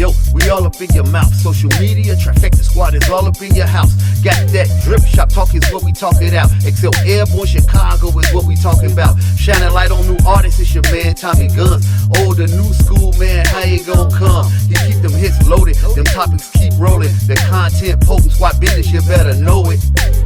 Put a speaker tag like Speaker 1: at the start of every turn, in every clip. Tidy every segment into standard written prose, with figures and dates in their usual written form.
Speaker 1: Yo, we all up in your mouth. Social media, Trifecta Squad is all up in your house. Got that drip shop talk is what we talking out. XCell Airborne, Chicago is what we talking about. Shining light on new artists, it's your man Tommy Gunz. Old the new school man, how you gon' come? He keep them hits loaded, them topics keep rolling. The content potent, squad business, you better know it.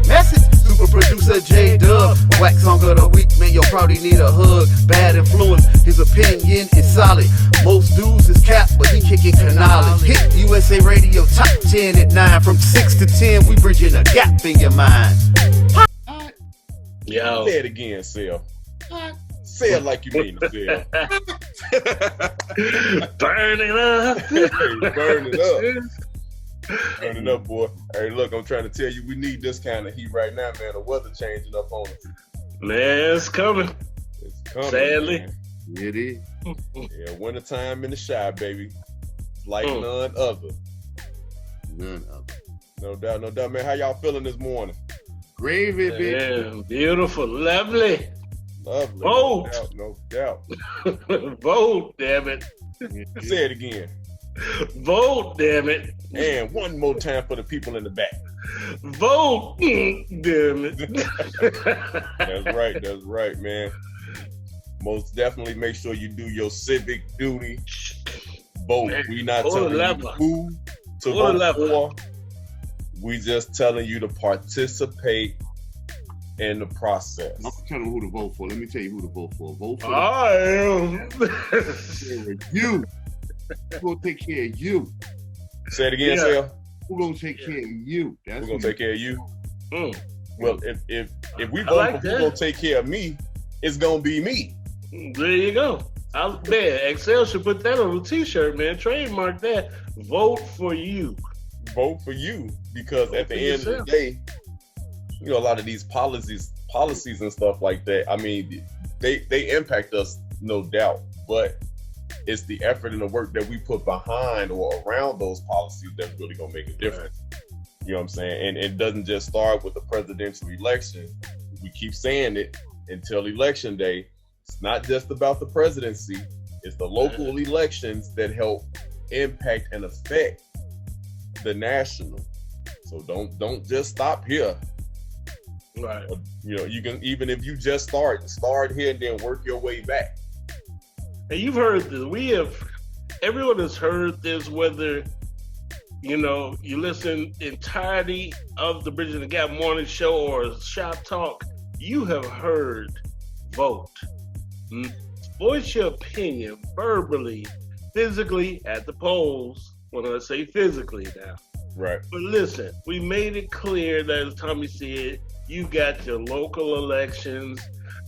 Speaker 1: Message, super producer J-Dub. Wack song of the week, man, you'll probably need a hug. Bad influence, his opinion is solid. Most dudes is cap, but he kicking canales. Hit USA Radio top 10 at 9. From 6 to 10, we bridging a gap in your mind.
Speaker 2: Yo.
Speaker 3: Say it again, Cell. Say it like you mean it, Cell.
Speaker 2: Burn it up.
Speaker 3: Burn it up. Burn it up, boy. Hey, look, I'm trying to tell you, we need this kind of heat right now, man. The weather changing up on us.
Speaker 2: Man, it's coming.
Speaker 3: It's coming.
Speaker 2: Sadly.
Speaker 3: Man.
Speaker 1: It is.
Speaker 3: Yeah, wintertime in the shy, baby. Like none other.
Speaker 1: None other.
Speaker 3: No doubt, no doubt, man. How y'all feeling this morning?
Speaker 1: Gravy, bitch.
Speaker 2: Yeah, beautiful, lovely.
Speaker 3: Lovely.
Speaker 2: Vote.
Speaker 3: No doubt.
Speaker 2: Vote, damn it.
Speaker 3: Say it again.
Speaker 2: Vote, damn it.
Speaker 3: And one more time for the people in the back.
Speaker 2: Vote, damn it.
Speaker 3: That's right, man. Most definitely make sure you do your civic duty. Vote. We not telling you who to vote for. We just telling you to participate in the process.
Speaker 1: I'm not telling who to vote for. Let me tell you who to vote for. Vote for you. Who gonna take care of you?
Speaker 3: Say it again, Sal.
Speaker 1: Who gonna take care of you?
Speaker 3: Who gonna take care of you? Well, if we vote for who gonna take care of me, it's gonna be me.
Speaker 2: There you go. Man, XCell should put that on a t-shirt, man. Trademark that. Vote for you.
Speaker 3: Vote for you, because at the end of the day, you know, a lot of these policies and stuff like that, I mean, they impact us, no doubt, but it's the effort and the work that we put behind or around those policies that's really gonna make a difference. You know what I'm saying? And it doesn't just start with the presidential election. We keep saying it until election day. It's not just about the presidency. It's the local elections that help impact and affect the national. So don't just stop here.
Speaker 2: Right.
Speaker 3: You know, you can, even if you just start here and then work your way back.
Speaker 2: And you've heard this. Everyone has heard this, whether, you know, you listen entirety of the Bridging the Gap morning show or Shop Talk, you have heard vote. Voice your opinion verbally, physically at the polls. When I say physically now.
Speaker 3: Right.
Speaker 2: But listen, we made it clear that, as Tommy said, you got your local elections,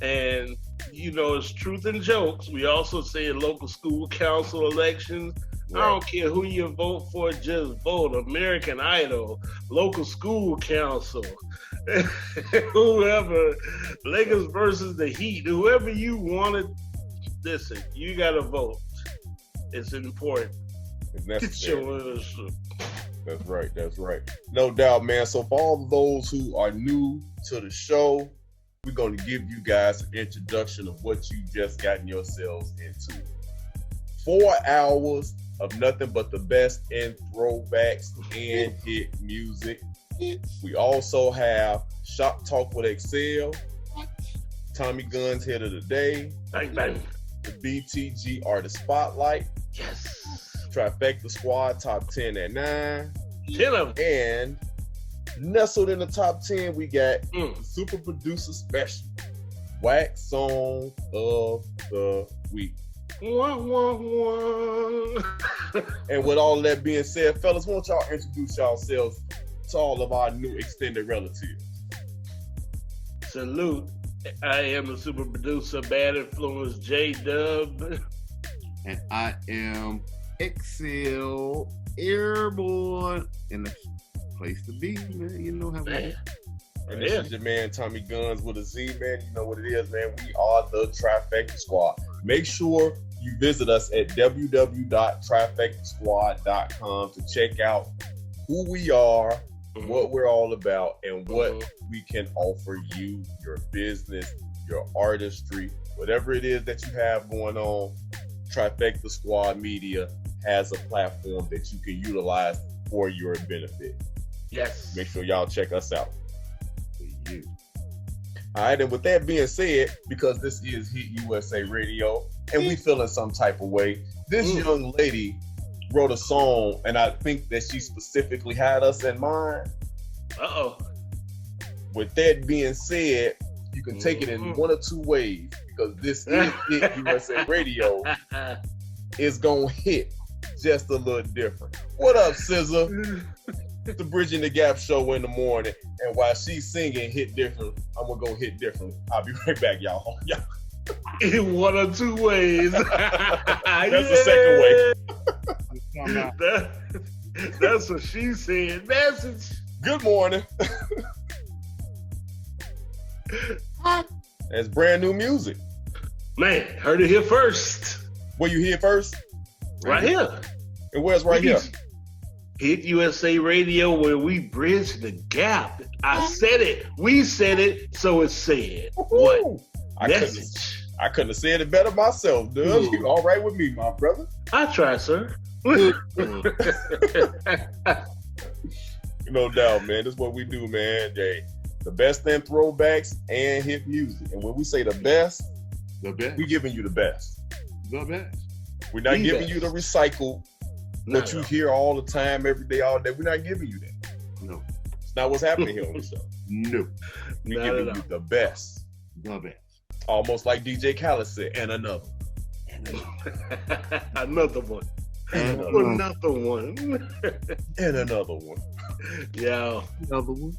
Speaker 2: and you know, it's truth and jokes. We also say local school council elections. Right. I don't care who you vote for, just vote. American Idol, local school council, whoever, Lakers versus the Heat, whoever you wanted. Listen, you got to vote. It's important.
Speaker 3: It's necessary. That's right. No doubt, man. So for all of those who are new to the show, we're going to give you guys an introduction of what you just gotten yourselves into. 4 hours of nothing but the best in throwbacks and hit music. We also have Shop Talk with XCell, Tommy Gunz Hit of the Day,
Speaker 2: Bang, bang.
Speaker 3: The BTG Artist Spotlight,
Speaker 2: Yes.
Speaker 3: Trifecta Squad Top 10 at 9.
Speaker 2: 10 of them.
Speaker 3: And nestled in the top 10, we got Super Producer Special, Wack Song of the Week.
Speaker 2: Wah, wah, wah.
Speaker 3: And with all that being said, fellas, why don't y'all introduce yourselves to all of our new extended relatives?
Speaker 2: Salute. I am the super producer, Bad Influence J-Dub.
Speaker 1: And I am XCell Airborne, and the place to be, man. You know how we do.
Speaker 3: And this is your man Tommy Gunz with a Z, man. You know what it is, man. We are the Trifecta Squad. Make sure you visit us at www.trifectasquad.com to check out who we are, what we're all about, and what we can offer you, your business, your artistry, whatever it is that you have going on. Trifecta Squad Media has a platform that you can utilize for your benefit.
Speaker 2: Yes.
Speaker 3: Make sure y'all check us out.
Speaker 4: For you.
Speaker 3: All right, and with that being said, because this is Hit USA Radio, and we feel in some type of way, this young lady wrote a song, and I think that she specifically had us in mind.
Speaker 2: Uh-oh.
Speaker 3: With that being said, you can take it in one or two ways, because this is Hit USA Radio. It's gonna hit just a little different. What up, SZA? The Bridging the Gap show in the morning, and while she's singing Hit Different, I'm gonna go hit different. I'll be right back, y'all.
Speaker 2: In one or two ways.
Speaker 3: That's the second way.
Speaker 2: That's what she said. Message.
Speaker 3: Good morning. That's brand new music.
Speaker 2: Man, heard it here first.
Speaker 3: Where you hear first?
Speaker 2: Right here.
Speaker 3: And where's right here?
Speaker 2: Hit USA Radio, where we bridge the gap. I said it. We said it, so it's said. What?
Speaker 3: I couldn't have said it better myself, dude. You all right with me, my brother?
Speaker 2: I try, sir.
Speaker 3: No doubt, man. This is what we do, man. The best in throwbacks and hit music. And when we say the best, we giving you the best.
Speaker 4: The best.
Speaker 3: We're not giving you the recycle. What you hear all the time, every day, all day. We're not giving you that.
Speaker 4: No.
Speaker 3: It's not what's happening here on the show.
Speaker 4: No.
Speaker 3: We're giving you the best.
Speaker 4: The best.
Speaker 3: Almost like DJ Khaled said, and another.
Speaker 2: Another one. Another one.
Speaker 3: And another one.
Speaker 2: Yeah.
Speaker 4: Another one.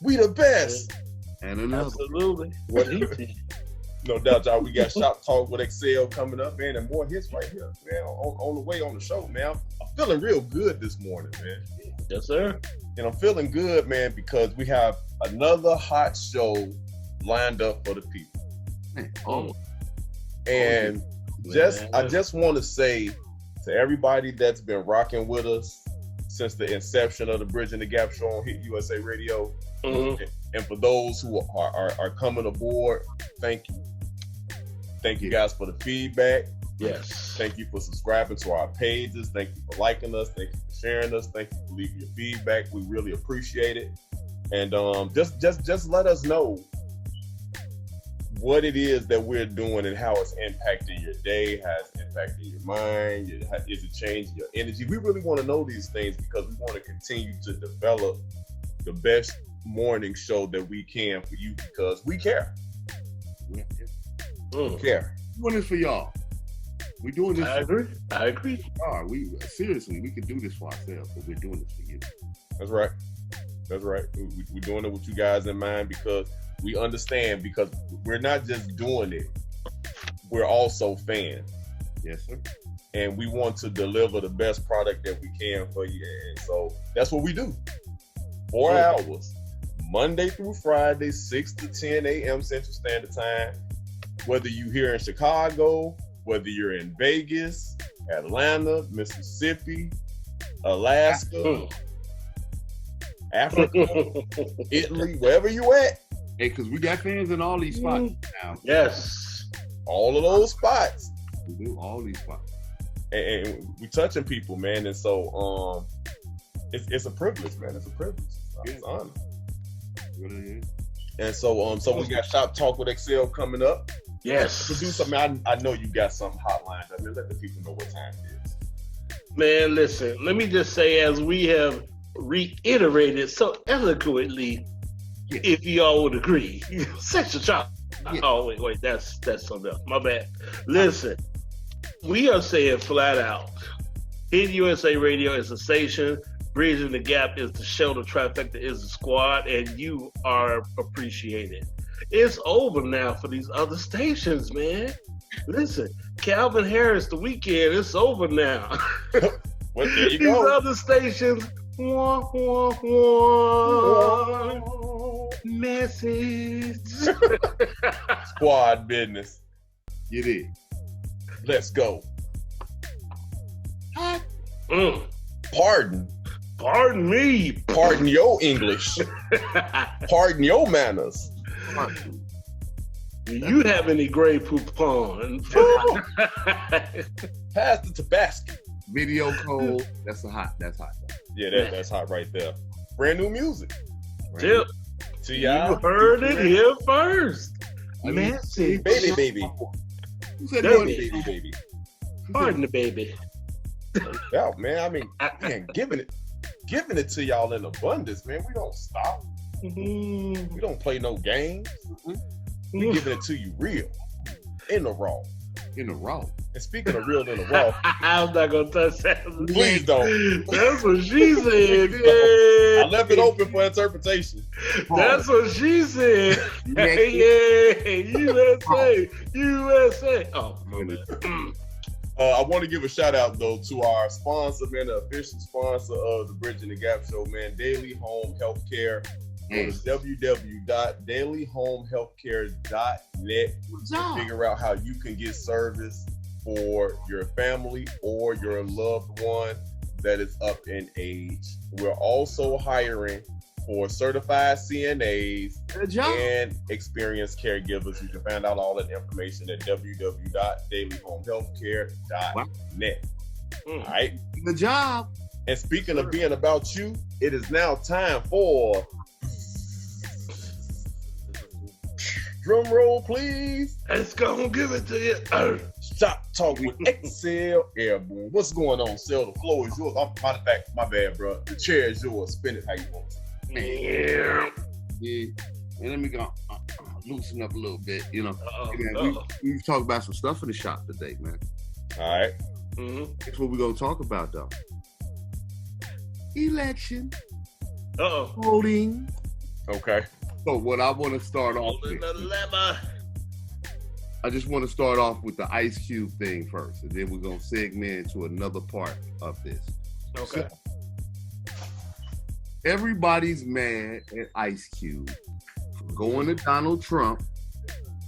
Speaker 3: We the best.
Speaker 4: And another.
Speaker 2: Absolutely. What he said.
Speaker 3: No doubt, y'all. We got Shop Talk with XCell coming up, man, and more hits right here, man. On the way on the show, man. I'm feeling real good this morning, man.
Speaker 2: Yes, sir.
Speaker 3: And I'm feeling good, man, because we have another hot show lined up for the people.
Speaker 4: Man,
Speaker 3: and I just want to say to everybody that's been rocking with us since the inception of the Bridging the Gap show on Hit USA Radio, and for those who are coming aboard, thank you. Thank you guys for the feedback.
Speaker 2: Yes.
Speaker 3: Thank you for subscribing to our pages. Thank you for liking us. Thank you for sharing us. Thank you for leaving your feedback. We really appreciate it. And just let us know what it is that we're doing and how it's impacting your day, how it's impacting your mind, is it changing your energy? We really want to know these things because we want to continue to develop the best morning show that we can for you because we care. We care.
Speaker 4: We're doing this for y'all. We're doing this.
Speaker 2: I agree.
Speaker 4: We seriously, we could do this for ourselves, but we're doing this for you.
Speaker 3: That's right. We're doing it with you guys in mind because we understand, because we're not just doing it, we're also fans.
Speaker 4: Yes, sir.
Speaker 3: And we want to deliver the best product that we can for you. And so that's what we do. 4 hours, Monday through Friday, 6 to 10 a.m. Central Standard Time. Whether you're here in Chicago, whether you're in Vegas, Atlanta, Mississippi, Alaska, Africa, Italy, wherever you at.
Speaker 4: Hey, because we got fans in all these spots now.
Speaker 2: Yes.
Speaker 3: All of those spots.
Speaker 4: We do all these spots.
Speaker 3: And we touching people, man. And so it's a privilege, man. It's a privilege. It's an honor.
Speaker 4: Really is.
Speaker 3: And so we got Shop Talk with XCell coming up.
Speaker 2: Yes.
Speaker 3: To do something, I know you got some hotlines. I mean, let the people know what time it is.
Speaker 2: Man, listen, let me just say, as we have reiterated so eloquently, if y'all would agree, Section Chop. Yeah. Oh, wait, that's something else. My bad. Listen, we are saying flat out, Hit USA Radio is the station, Bridging the Gap is the show, the Trifecta is the squad, and you are appreciated. It's over now for these other stations, man. Listen, Calvin Harris, The Weeknd, it's over now.
Speaker 3: Well, there you
Speaker 2: These
Speaker 3: go.
Speaker 2: other stations, message.
Speaker 3: Squad business.
Speaker 4: Get in.
Speaker 3: Let's go.
Speaker 2: Pardon me.
Speaker 3: Pardon your English. Pardon your manners.
Speaker 2: Do you have any Grey Poupon?
Speaker 3: Pass the Tabasco.
Speaker 4: Video Code. That's hot.
Speaker 3: Yeah, that's hot right there. Brand new music.
Speaker 2: Tip.
Speaker 3: To y'all.
Speaker 2: You heard it here first.
Speaker 3: Message. Baby.
Speaker 4: Who said
Speaker 3: Baby.
Speaker 2: Pardon the baby.
Speaker 3: Yeah, man. I mean, man, giving it to y'all in abundance, man. We don't stop.
Speaker 2: Mm-hmm.
Speaker 3: We don't play no games. We giving it to you real, in the raw. And speaking of real in the raw,
Speaker 2: I'm not gonna touch that.
Speaker 3: Please don't.
Speaker 2: That's what she said. Yeah.
Speaker 3: I left it open for interpretation.
Speaker 2: That's what she said. USA. Oh,
Speaker 3: I want to give a shout out though to our sponsor, man, the official sponsor of the Bridging the Gap show, man, Daily Home Healthcare. Go to www.dailyhomehealthcare.net to figure out how you can get service for your family or your loved one that is up in age. We're also hiring for certified CNAs and experienced caregivers. You can find out all that information at www.dailyhomehealthcare.net. All right.
Speaker 4: Good job.
Speaker 3: And speaking of being about you, it is now time for drum roll, please.
Speaker 2: Let's go and give it to you.
Speaker 3: Shop Talk with XCell Airborne. What's going on, Cell? The floor is yours. Matter of fact, my bad, bro. The chair is yours. Spin it how you want it.
Speaker 4: Yeah. And let me go loosen up a little bit, you know. We've talked about some stuff in the shop today, man.
Speaker 3: All right.
Speaker 2: Mm-hmm.
Speaker 4: That's what we're going to talk about, though. Election. Voting.
Speaker 3: Okay.
Speaker 4: So what I want to start off with, I just want to start off with the Ice Cube thing first, and then we're going to segment into another part of this.
Speaker 2: Okay.
Speaker 4: So, everybody's mad at Ice Cube for going to Donald Trump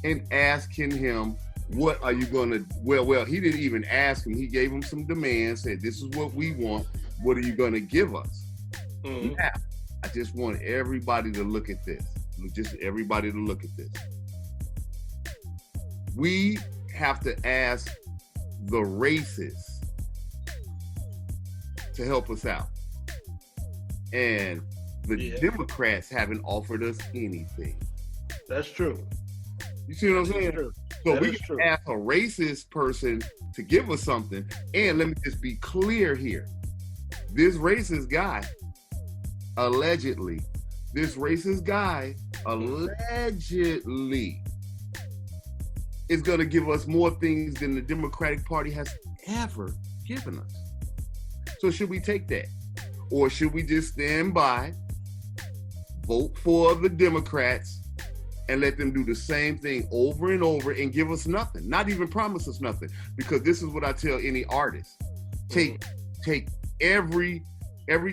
Speaker 4: and asking him, what are you going to, well, he didn't even ask him. He gave him some demands, said, this is what we want. What are you going to give us?
Speaker 2: Mm-hmm.
Speaker 4: Now, I just want everybody to look at this. We have to ask the races to help us out. And the Democrats haven't offered us anything.
Speaker 2: That's true.
Speaker 4: You see what I'm saying?
Speaker 2: True.
Speaker 4: So we can ask a racist person to give us something. And let me just be clear here. This racist guy, allegedly, is going to give us more things than the Democratic Party has ever given us. So should we take that? Or should we just stand by, vote for the Democrats, and let them do the same thing over and over and give us nothing, not even promise us nothing? Because this is what I tell any artist. Take every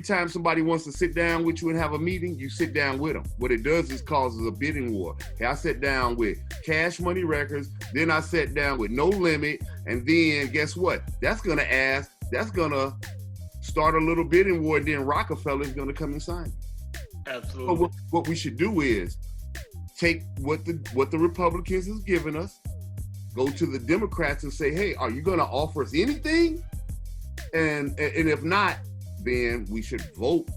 Speaker 4: time somebody wants to sit down with you and have a meeting, you sit down with them. What it does is causes a bidding war. Okay, I sat down with Cash Money Records, then I sat down with No Limit, and then guess what? That's gonna start a little bidding war, and then Rockefeller's gonna come and sign.
Speaker 2: Absolutely.
Speaker 4: So what we should do is take what the Republicans has given us, go to the Democrats and say, hey, are you gonna offer us anything? And if not, then we should vote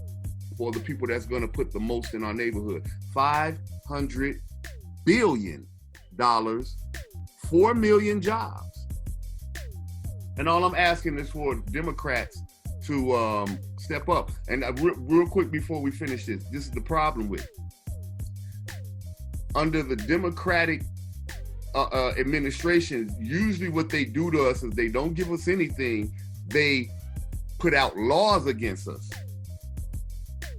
Speaker 4: for the people that's going to put the most in our neighborhood. $500 billion, 4 million jobs. And all I'm asking is for Democrats to step up. And real quick before we finish this is the problem with it. Under the Democratic administration, usually what they do to us is they don't give us anything. They put out laws against us.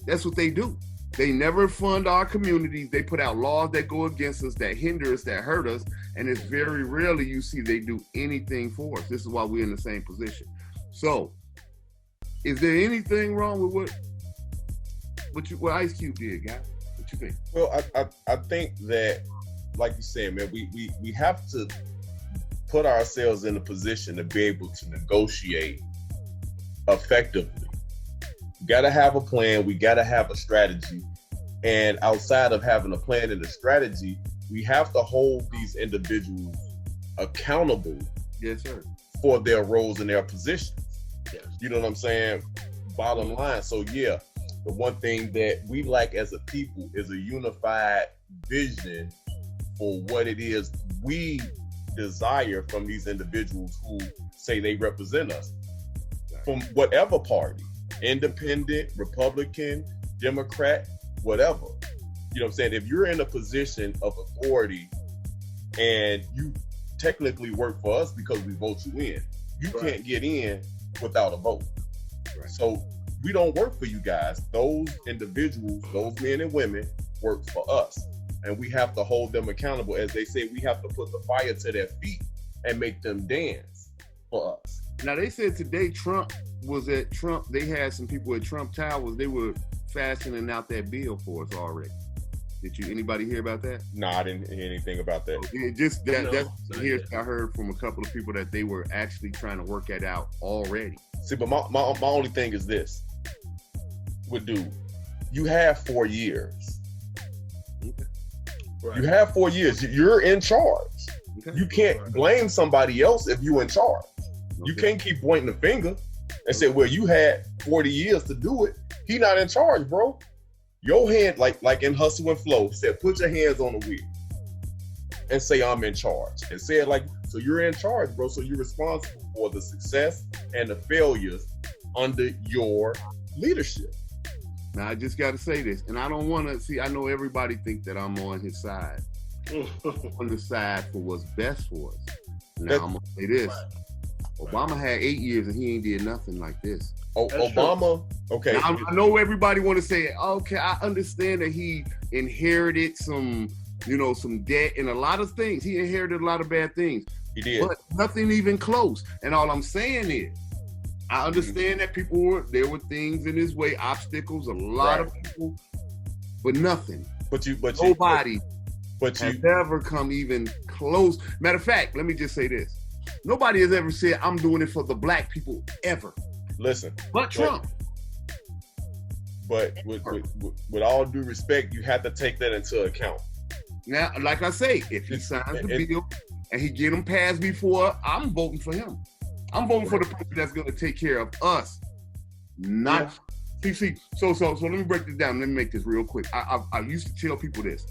Speaker 4: That's what they do. They never fund our communities. They put out laws that go against us, that hinder us, that hurt us, and it's very rarely you see they do anything for us. This is why we're in the same position. So, is there anything wrong with what Ice Cube did, guys? What you think?
Speaker 3: Well, I think that, like you said, man, we have to put ourselves in a position to be able to negotiate effectively. We got to have a plan. We got to have a strategy. And outside of having a plan and a strategy, we have to hold these individuals accountable
Speaker 4: yes, sir,
Speaker 3: for their roles and their positions.
Speaker 2: Yes.
Speaker 3: You know what I'm saying? Bottom line. So yeah, the one thing that we lack as a people is a unified vision for what it is we desire from these individuals who say they represent us from whatever party, independent, Republican, Democrat, whatever. You know what I'm saying? If you're in a position of authority and you technically work for us because we vote you in, you can't get in without a vote. Right. So we don't work for you guys. Those individuals, those men and women work for us. And we have to hold them accountable. As they say, we have to put the fire to their feet and make them dance for us.
Speaker 4: Now, they said today they had some people at Trump Towers, they were fashioning out that bill for us already. Did anybody hear about that?
Speaker 3: No, I didn't hear anything about that.
Speaker 4: I heard from a couple of people that they were actually trying to work that out already.
Speaker 3: See, but my only thing is this. You have 4 years.
Speaker 4: Okay.
Speaker 3: Right. You have 4 years. You're in charge. Okay. You can't blame somebody else if you're in charge. Okay. You can't keep pointing the finger and say, well, you had 40 years to do it. He not in charge, bro. Your hand, like in Hustle and Flow, said, put your hands on the wheel and say, I'm in charge. And say it so you're in charge, bro. So you're responsible for the success and the failures under your leadership.
Speaker 4: Now, I just got to say this, and I don't want to see, I know everybody think that I'm on his side. On the side for what's best for us. Now, I'm going to say this. Obama had 8 years and he ain't did nothing like this.
Speaker 3: Obama, okay.
Speaker 4: Now, I know everybody want to say, okay, I understand that he inherited some debt and a lot of things. He inherited a lot of bad things.
Speaker 3: He did.
Speaker 4: But nothing even close. And all I'm saying is, I understand that there were things in his way, obstacles, a lot of people, but nothing. Nobody has ever come even close. Matter of fact, let me just say this. Nobody has ever said, I'm doing it for the black people, ever.
Speaker 3: Listen.
Speaker 4: But Trump.
Speaker 3: But with all due respect, you have to take that into account.
Speaker 4: Now, like I say, if he signs the bill and he get him passed before, I'm voting for him. I'm voting for the person that's going to take care of us. Not see. So let me break this down. Let me make this real quick. I used to tell people this.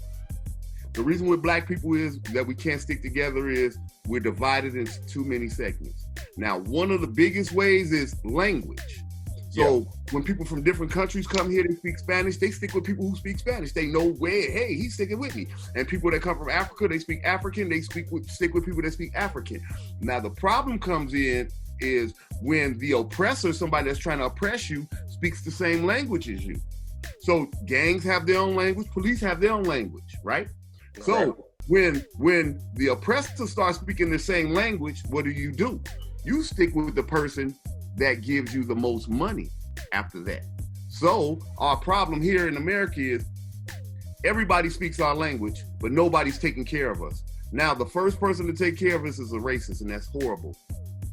Speaker 4: The reason with black people is that we can't stick together is we're divided into too many segments. Now, one of the biggest ways is language. So when people from different countries come here, they speak Spanish, they stick with people who speak Spanish. They know hey, he's sticking with me. And people that come from Africa, they speak African, they stick with people that speak African. Now, the problem comes in is when the oppressor, somebody that's trying to oppress you, speaks the same language as you. So gangs have their own language, police have their own language, right? So when the oppressor starts speaking the same language, what do? You stick with the person that gives you the most money after that. So our problem here in America is everybody speaks our language, but nobody's taking care of us. Now, the first person to take care of us is a racist, and that's horrible.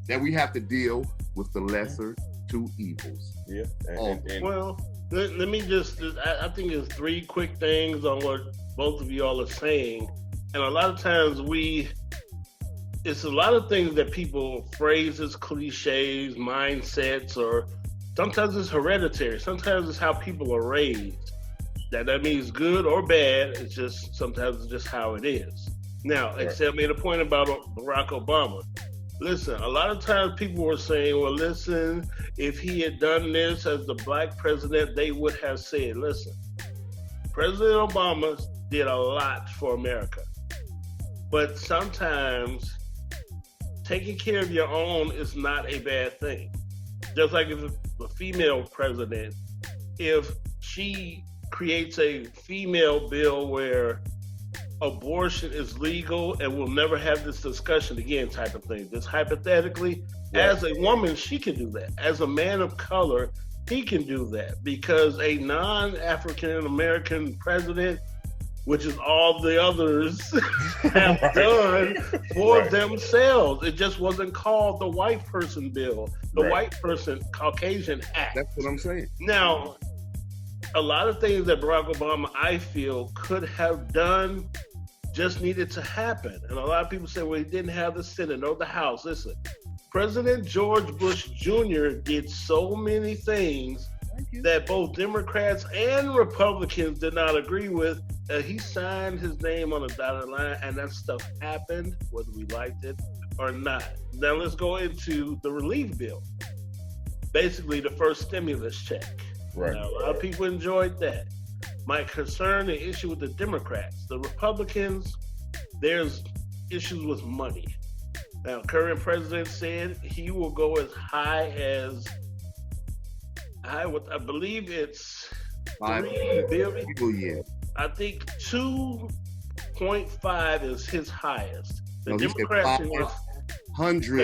Speaker 4: That we have to deal with the lesser two evils.
Speaker 3: Yeah.
Speaker 2: Well, let me I think there's 3 quick things on what both of y'all are saying. And a lot of times it's a lot of things that people phrase as cliches, mindsets, or sometimes it's hereditary. Sometimes it's how people are raised. That means good or bad. It's just, sometimes it's just how it is. Now, XCell made a point about Barack Obama. Listen, a lot of times people were saying, well, listen, if he had done this as the black president, they would have said, listen, President Obama did a lot for America. But sometimes taking care of your own is not a bad thing. Just like if a female president, if she creates a female bill where abortion is legal and we'll never have this discussion again type of thing. Just hypothetically, as a woman, she can do that. As a man of color, he can do that because a non-African American president, which is all the others have done for themselves. It just wasn't called the white person bill, the white person Caucasian Act.
Speaker 4: That's what I'm saying.
Speaker 2: Now, a lot of things that Barack Obama, I feel, could have done just needed to happen. And a lot of people say, well, he didn't have the Senate or the House. Listen, President George Bush Jr. did so many things that both Democrats and Republicans did not agree with. He signed his name on a dotted line, and that stuff happened, whether we liked it or not. Now let's go into the relief bill. Basically, the first stimulus check.
Speaker 3: Right.
Speaker 2: Now, a lot of people enjoyed that. My concern, the issue with the Democrats, the Republicans, there's issues with money. Now, current president said he will go as high as I believe it's $3 billion. I think 2.5 is his highest. The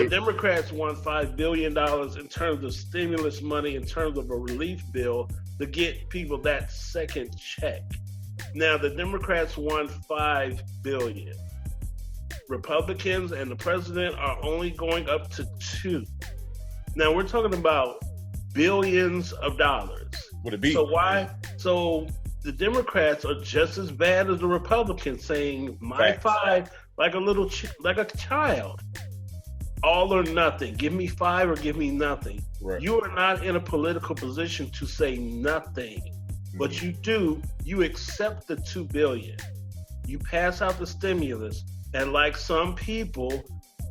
Speaker 2: Democrats want $5 billion in terms of stimulus money, in terms of a relief bill to get people that second check. Now, the Democrats want $5 billion. Republicans and the president are only going up to 2. Now, we're talking about billions of dollars.
Speaker 3: Would it be?
Speaker 2: So why? So the Democrats are just as bad as the Republicans, saying my $5 like a little like a child, all or nothing. Give me $5 or give me nothing.
Speaker 3: Right.
Speaker 2: You are not in a political position to say nothing, but you do. You accept the $2 billion. You pass out the stimulus, and like some people,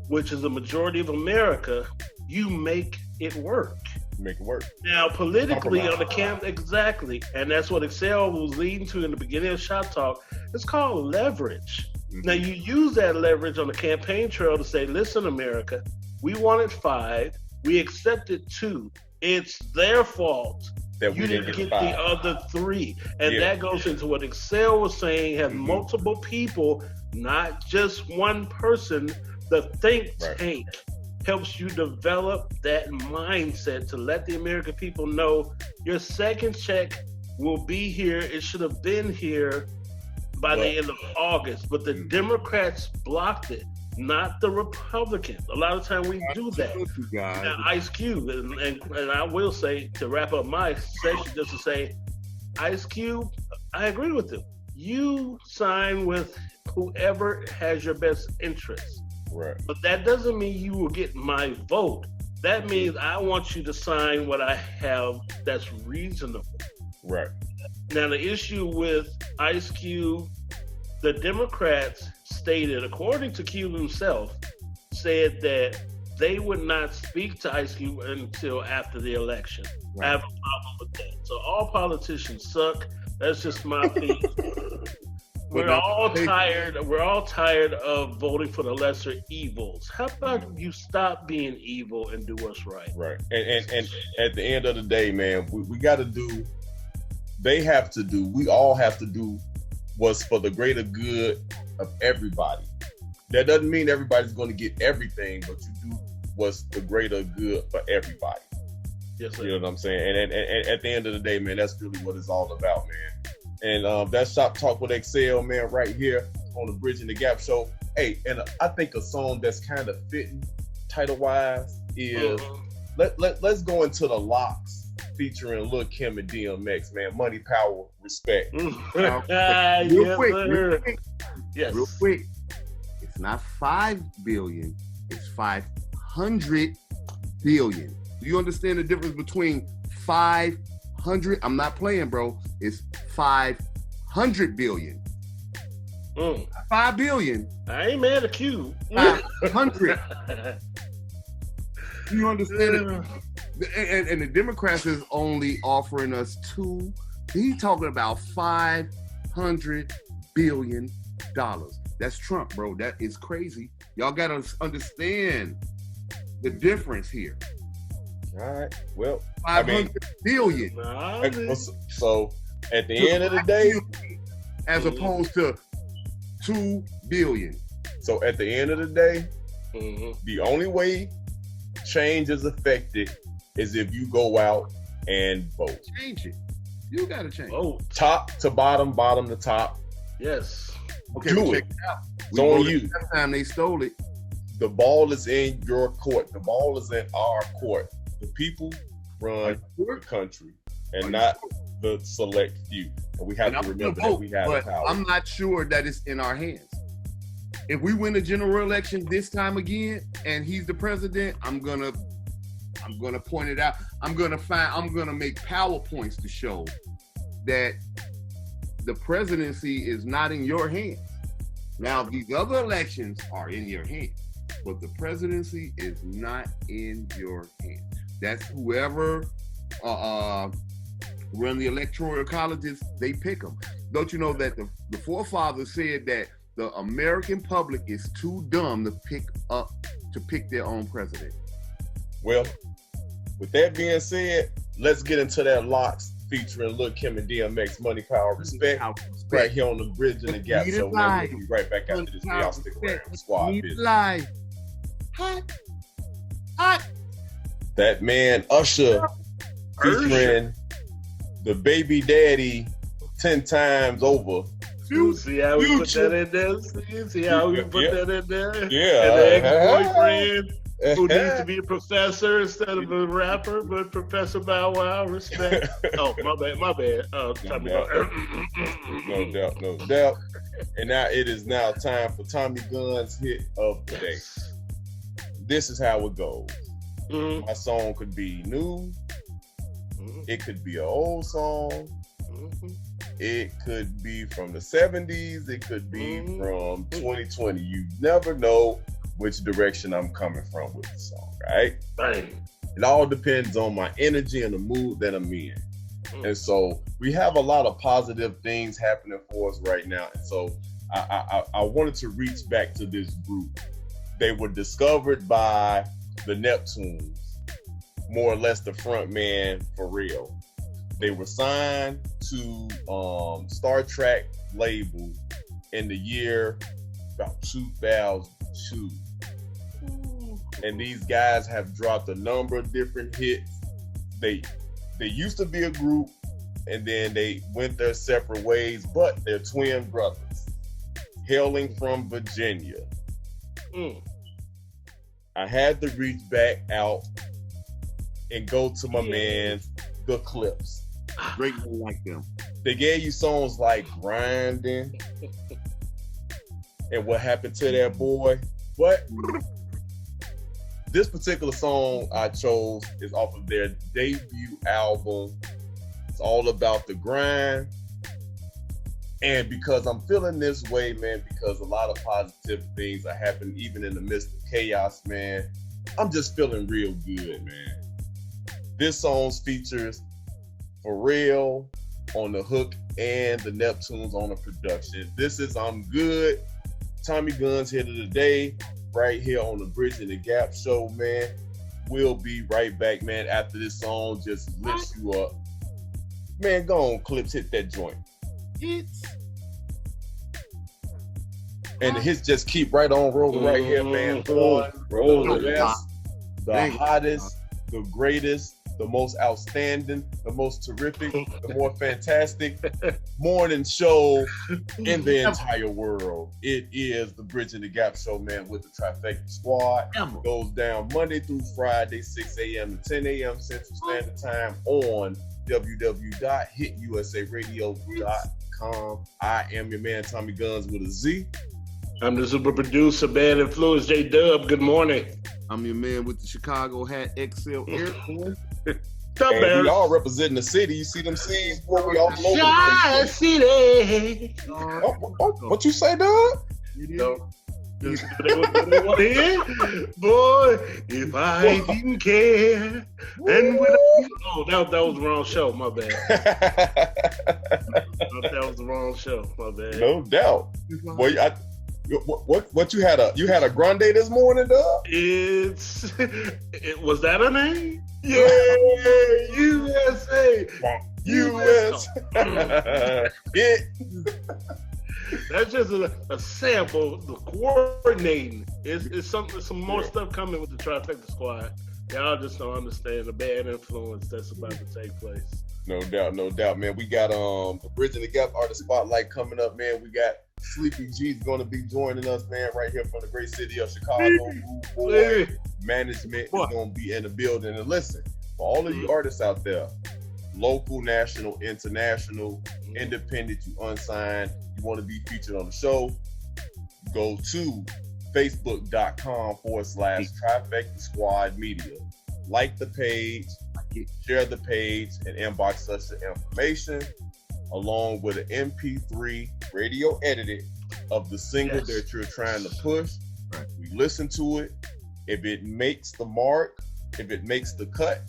Speaker 2: which is a majority of America, you make it work.
Speaker 3: Make it work.
Speaker 2: Now, politically on the camp, exactly, and that's what XCell was leading to in the beginning of Shop Talk. It's called leverage. Now, you use that leverage on the campaign trail to say, listen, America, we wanted 5, we accepted 2. It's their fault
Speaker 3: that
Speaker 2: you didn't get the other 3. And that goes into what XCell was saying, have multiple people, not just one person. The think tank helps you develop that mindset to let the American people know your second check will be here. It should have been here by the end of August, but the Democrats blocked it, not the Republicans. A lot of time we do that. Now, Ice Cube, and I will say, to wrap up my session, just to say, Ice Cube, I agree with him. You sign with whoever has your best interest.
Speaker 3: Right.
Speaker 2: But that doesn't mean you will get my vote. That means I want you to sign what I have that's reasonable.
Speaker 3: Right.
Speaker 2: Now, the issue with Ice Cube, the Democrats stated, according to Cube himself, said that they would not speak to Ice Cube until after the election. Right. I have a problem with that. So all politicians suck. That's just my opinion. We're all tired. We're all tired of voting for the lesser evils. How about you stop being evil and do what's right?
Speaker 3: Right. And at the end of the day, man, we got to do. They have to do. We all have to do what's for the greater good of everybody. That doesn't mean everybody's going to get everything, but you do what's the greater good for everybody.
Speaker 2: Yes, sir.
Speaker 3: You know what I'm saying? And at the end of the day, man, that's really what it's all about, man. And that's Shop Talk with XCell, man, right here on the Bridging the Gap show. Hey, and I think a song that's kind of fitting title-wise is let's go into the Locks featuring Lil Kim and DMX, man. Money, power, respect.
Speaker 4: Real quick. It's not 5 billion. It's 500 billion. Do you understand the difference between 500? I'm not playing, bro. It's 500 billion. 5 billion.
Speaker 2: I ain't mad at you.
Speaker 4: 500. You understand it? And the Democrats is only offering us 2. He's talking about $500 billion. That's Trump, bro. That is crazy. Y'all gotta understand the difference here.
Speaker 3: All right. Well,
Speaker 4: 500 billion.
Speaker 3: So at the end of the day,
Speaker 4: as opposed to 2 billion.
Speaker 3: So at the end of the day, the only way change is affected is if you go out and vote.
Speaker 4: Change it. You gotta change.
Speaker 2: Vote.
Speaker 3: Top to bottom, bottom to top.
Speaker 2: Yes.
Speaker 4: Okay,
Speaker 3: do it. It's on you.
Speaker 4: That time they stole it.
Speaker 3: The ball is in your court. The ball is in our court. The people run the country and not the select few. And we have to remember that we have the power.
Speaker 4: I'm not sure that it's in our hands. If we win the general election this time again, and he's the president, I'm gonna point it out. I'm gonna make PowerPoints to show that the presidency is not in your hands. Now, these other elections are in your hands, but the presidency is not in your hands. That's whoever run the electoral colleges, they pick them. Don't you know that the forefathers said that the American public is too dumb to pick their own president?
Speaker 3: Well, with that being said, let's get into that Locks featuring Lil Kim and DMX, Money, Power, Respect, right here on the Bridge in the Gap show. We'll be right back after this. Y'all stick around. Squad business. Hot. That man Usher featuring the baby daddy 10 times over.
Speaker 2: See how we put that in there? See how we put that in there?
Speaker 3: Yeah.
Speaker 2: And the ex-boyfriend who needs to be a professor instead of a rapper, but Professor Bow Wow, respect. Oh, my bad.
Speaker 3: No doubt. And now it is now time for Tommy Gunz Hit of the Day. This is how it goes. My song could be new. It could be an old song. It could be from the 70s. It could be from 2020. You never know which direction I'm coming from with the song, right?
Speaker 2: Bang.
Speaker 3: It all depends on my energy and the mood that I'm in. And so we have a lot of positive things happening for us right now. And so I wanted to reach back to this group. They were discovered by the Neptunes, more or less the front man for real. They were signed to Star Trek label in the year about 2002. And these guys have dropped a number of different hits. They used to be a group, and then they went their separate ways, but they're twin brothers, hailing from Virginia. I had to reach back out and go to my man's The Clips.
Speaker 4: Great one like them.
Speaker 3: They gave you songs like Grinding and What Happened to That Boy. But this particular song I chose is off of their debut album. It's all about the grind. And because I'm feeling this way, man, because a lot of positive things are happening even in the midst of chaos, man, I'm just feeling real good, man. This song features Pharrell on the hook and the Neptunes on the production. This is I'm Good. Tommy Gunz Hit of the Day, right here on the Bridge in the Gap show, man. We'll be right back, man, after this song just lifts you up. Man, go on, Clips, hit that joint. And the hits just keep right on rolling right here, man. Rolling. The hottest, the greatest, the most outstanding, the most terrific, the more fantastic morning show in the entire world. It is the Bridge in the Gap show, man, with the Trifecta Squad. It goes down Monday through Friday, 6 a.m. to 10 a.m. Central Standard Time on www.hitusaradio.com. I am your man, Tommy Gunz with a Z.
Speaker 2: I'm the super producer, Bad Influence, J-Dub. Good morning.
Speaker 4: I'm your man with the Chicago hat, XCell Airborne.
Speaker 3: And we all representing the city. You see them C's, boy, we all over
Speaker 2: the city.
Speaker 3: What you say, dog?
Speaker 2: No. They want to hear? Boy, if I didn't care. And that was the wrong show, my bad. That was the wrong show, my bad.
Speaker 3: No doubt. Boy, what you had a grande this morning, dog?
Speaker 2: Was that a name? Yeah, USA.
Speaker 3: US. Yeah.
Speaker 2: That's just a sample. The coordinating is some more stuff coming with the Trifecta Squad. Y'all just don't understand the bad influence that's about to take place.
Speaker 3: No doubt, man. We got the Bridge in the Gap Artist Spotlight coming up, man. We got Sleepy G's going to be joining us, man, right here from the great city of Chicago. Boy, management is going to be in the building. And listen, for all of you artists out there, local, national, international, independent, you unsigned, you want to be featured on the show, go to facebook.com/Trifecta Squad Media. Like the page, share the page, and inbox us the information along with an MP3 radio edited of the single that you're trying to push.
Speaker 4: Right.
Speaker 3: We listen to it. If it makes the mark, if it makes the cut,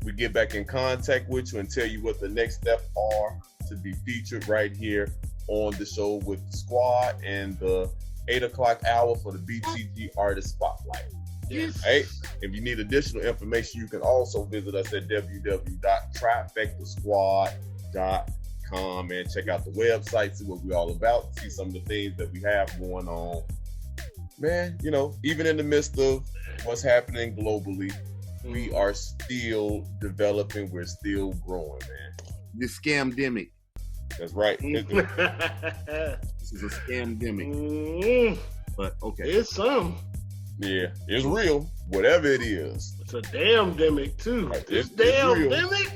Speaker 3: we get back in contact with you and tell you what the next steps are to be featured right here on the show with the squad and the 8 o'clock hour for the BTG Artist Spotlight.
Speaker 2: Yes.
Speaker 3: Hey, if you need additional information, you can also visit us at www.trifectasquad.com and check out the website, see what we're all about, see some of the things that we have going on. Man, you know, even in the midst of what's happening globally, we are still developing, we're still growing, man.
Speaker 4: The scamdemic.
Speaker 3: That's right.
Speaker 4: This is a scamdemic. But okay.
Speaker 2: It's some.
Speaker 3: Yeah, it's real, whatever it is.
Speaker 2: It's a damn demic too.
Speaker 3: Right,
Speaker 2: This
Speaker 3: it's
Speaker 2: damn
Speaker 3: real.
Speaker 2: demic.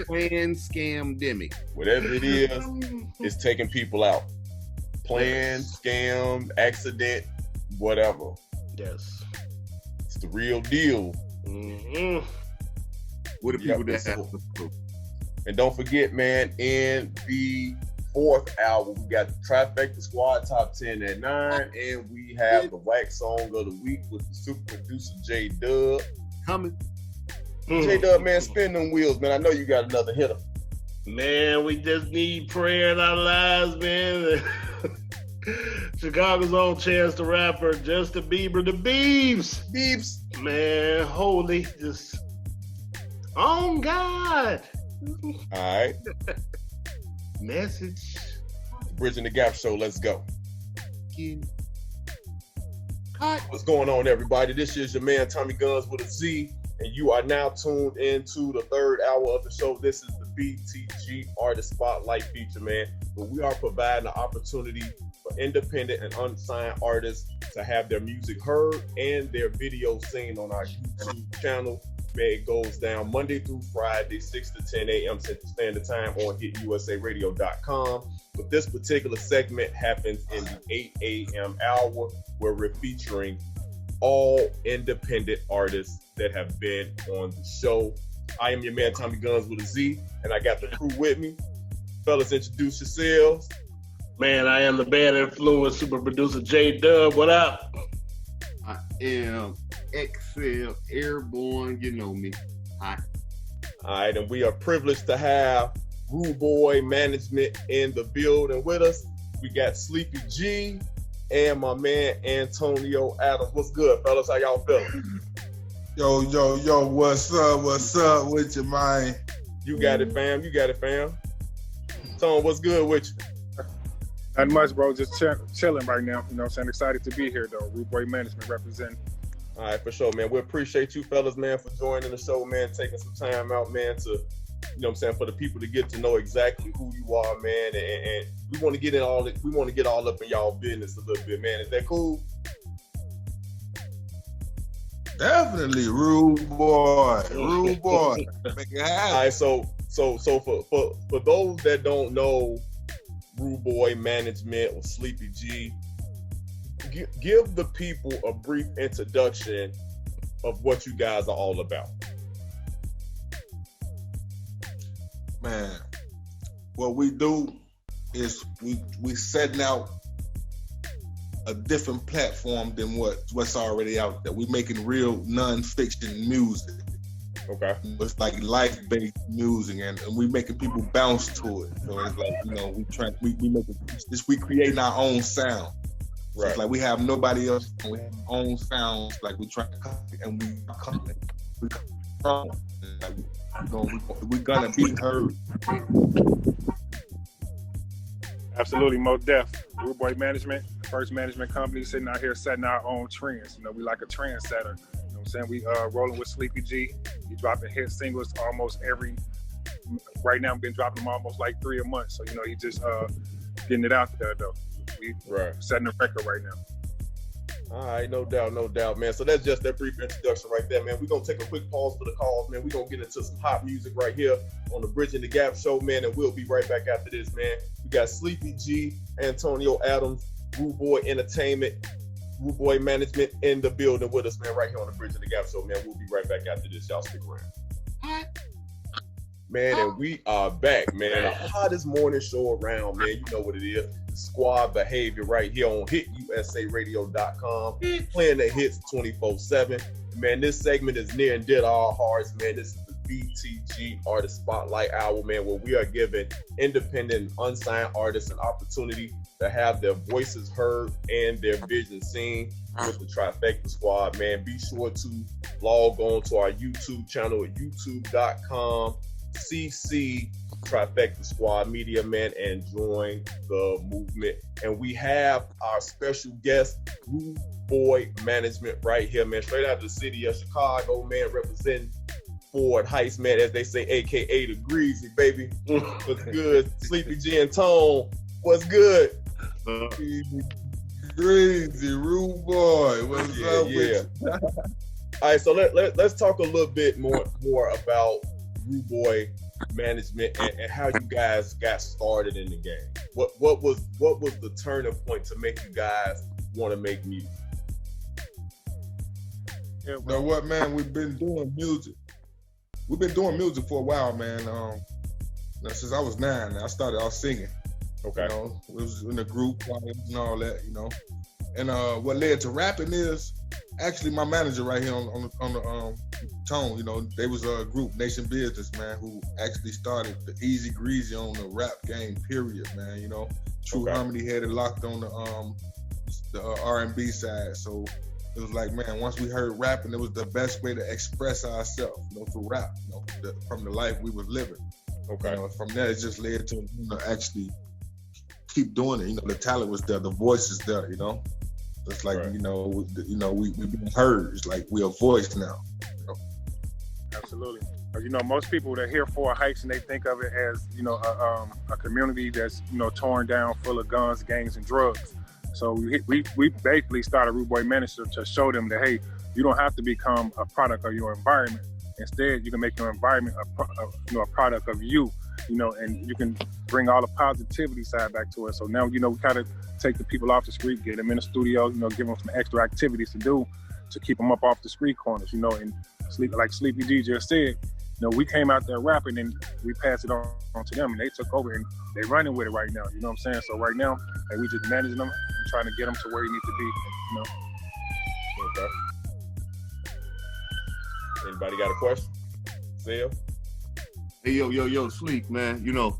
Speaker 4: Plan scamdemic.
Speaker 3: Whatever it is, it's taking people out. Plan, scam, accident, whatever.
Speaker 2: Yes.
Speaker 3: It's the real deal.
Speaker 2: Mm-hmm.
Speaker 4: What are people that
Speaker 3: so-
Speaker 4: have to prove?
Speaker 3: And don't forget, man, in the 4th hour, we got the Trifecta Squad Top 10 at 9, and we have the Wack Song of the Week with the super producer J-Dub.
Speaker 4: Coming.
Speaker 3: J-Dub, man, spin them wheels, man. I know you got another hitter.
Speaker 2: Man, we just need prayer in our lives, man. Chicago's own Chance the Rapper, Justin Bieber, the Biebs.
Speaker 3: Beeps.
Speaker 2: Man, holy, just on God.
Speaker 3: All right.
Speaker 2: Message.
Speaker 3: Bridging the Gap Show, let's go.
Speaker 4: Cut.
Speaker 3: What's going on, everybody? This is your man, Tommy Gunz with a Z, and you are now tuned into the 3rd hour of the show. This is the BTG Artist Spotlight feature, man, where we are providing an opportunity for independent and unsigned artists to have their music heard and their videos seen on our YouTube channel. Man, it goes down Monday through Friday, 6 to 10 a.m. Central Standard Time on hitusaradio.com. But this particular segment happens in the 8 a.m. hour where we're featuring all independent artists that have been on the show. I am your man, Tommy Gunz with a Z, and I got the crew with me. Fellas, introduce yourselves.
Speaker 2: Man, I am the bad influence super producer J-Dub. What up?
Speaker 4: I am XCell, Airborne, you know me. Hi.
Speaker 3: All right, and we are privileged to have Rude Boy Management in the building with us. We got Sleepy G and my man Antonio Adams. What's good, fellas? How y'all feeling?
Speaker 5: Yo, what's up with you, man?
Speaker 3: You got it, fam. You got it, fam. Tone, what's good with you?
Speaker 6: Not much, bro. Just chilling right now. You know what I'm saying? Excited to be here, though. Rude Boy Management representing.
Speaker 3: All right, for sure, man. We appreciate you fellas, man, for joining the show, man, taking some time out, man, to, you know what I'm saying, for the people to get to know exactly who you are, man. And we want to get in all that. We want to get all up in y'all business a little bit, man. Is that cool?
Speaker 5: Definitely, rude boy. Make it
Speaker 3: All
Speaker 5: happen.
Speaker 3: right, so for those that don't know Rude Boy Management or Sleepy G, give the people a brief introduction of what you guys are all about.
Speaker 5: Man, what we do is we setting out a different platform than what's already out there. We making real non-fiction music.
Speaker 3: Okay.
Speaker 5: It's like life-based music, and we making people bounce to it. So it's like, you know, we creating our own sound. So
Speaker 3: Right.
Speaker 5: it's like we have nobody else. We have our own sounds. Like we try to copy, and we come. We're gonna be heard.
Speaker 6: Absolutely, Mo Def. Rude Boy Management, first management company sitting out here setting our own trends. You know, we like a trendsetter. You know what I'm saying? We rolling with Sleepy G. He dropping hit singles almost right now we've been dropping them almost like 3 a month. So, you know, he just getting it out there, though. We
Speaker 3: Right.
Speaker 6: setting a record right now.
Speaker 3: All right, no doubt, man. So that's just that brief introduction right there, man. We're going to take a quick pause for the calls, man. We're going to get into some hot music right here on the Bridging the Gap show, man, and we'll be right back after this, man. We got Sleepy G, Antonio Adams, Rude Boy Entertainment, Rude Boy Management in the building with us, man, right here on the Bridge of the Gap Show, man. We'll be right back after this. Y'all stick around. Man, and we are back, man. The hottest morning show around, man. You know what it is. Squad Behavior right here on HitUSARadio.com. Playing the hits 24/7. Man, this segment is near and dear to our hearts, man. This is the BTG Artist Spotlight Hour, man, where we are giving independent, unsigned artists an opportunity to have their voices heard and their vision seen with the Trifecta Squad, man. Be sure to log on to our YouTube channel at youtube.com/CC Trifecta Squad Media, man, and join the movement. And we have our special guest, Rude Boy Management, right here, man, straight out of the city of Chicago, man, representing Ford Heights, man, as they say, aka the Greasy, baby. What's good? Sleepy G and Tone, what's good?
Speaker 5: Greasy, Rude Boy, what's up with you?
Speaker 3: All right, so let's talk a little bit more about Rude Boy Management and how you guys got started in the game. What was the turning point to make you guys want to make music?
Speaker 5: Yeah, you know what, man? We've been doing music. We've been doing music for a while, man. Since I was 9, I started off singing.
Speaker 3: Okay.
Speaker 5: You know, it was in a group and all that, you know. And what led to rapping is actually my manager right here on the Tone. You know, they was a group, Nation Business, man, who actually started the Easy Greasy on the rap game. Period, man. You know, True Harmony had it locked on the R&B side, so. It was like, man, once we heard rapping, it was the best way to express ourselves, you know, through rap, you know, from the life we was living.
Speaker 3: Okay.
Speaker 5: You know, from there, it just led to, you know, actually keep doing it. You know, the talent was there, the voice is there, you know. It's like,
Speaker 3: right.
Speaker 5: we being heard. It's like we're a voice now. You know?
Speaker 6: Absolutely. You know, most people that hear Ford Heights and they think of it as, you know, a community that's, you know, torn down, full of guns, gangs, and drugs. So we basically started Rude Boy Management to show them that, hey, you don't have to become a product of your environment. Instead, you can make your environment a product of you, you know, and you can bring all the positivity side back to it. So now, you know, we kind of take the people off the street, get them in the studio, you know, give them some extra activities to do to keep them up off the street corners, you know, and like Sleepy G just said, you know, we came out there rapping and we passed it on to them and they took over and they running with it right now. You know what I'm saying? So right now, and we just managing them and trying to get them to where you need to be, you know.
Speaker 3: Okay. Anybody got a question? Zell?
Speaker 4: Hey, yo, Sleep, man. You know,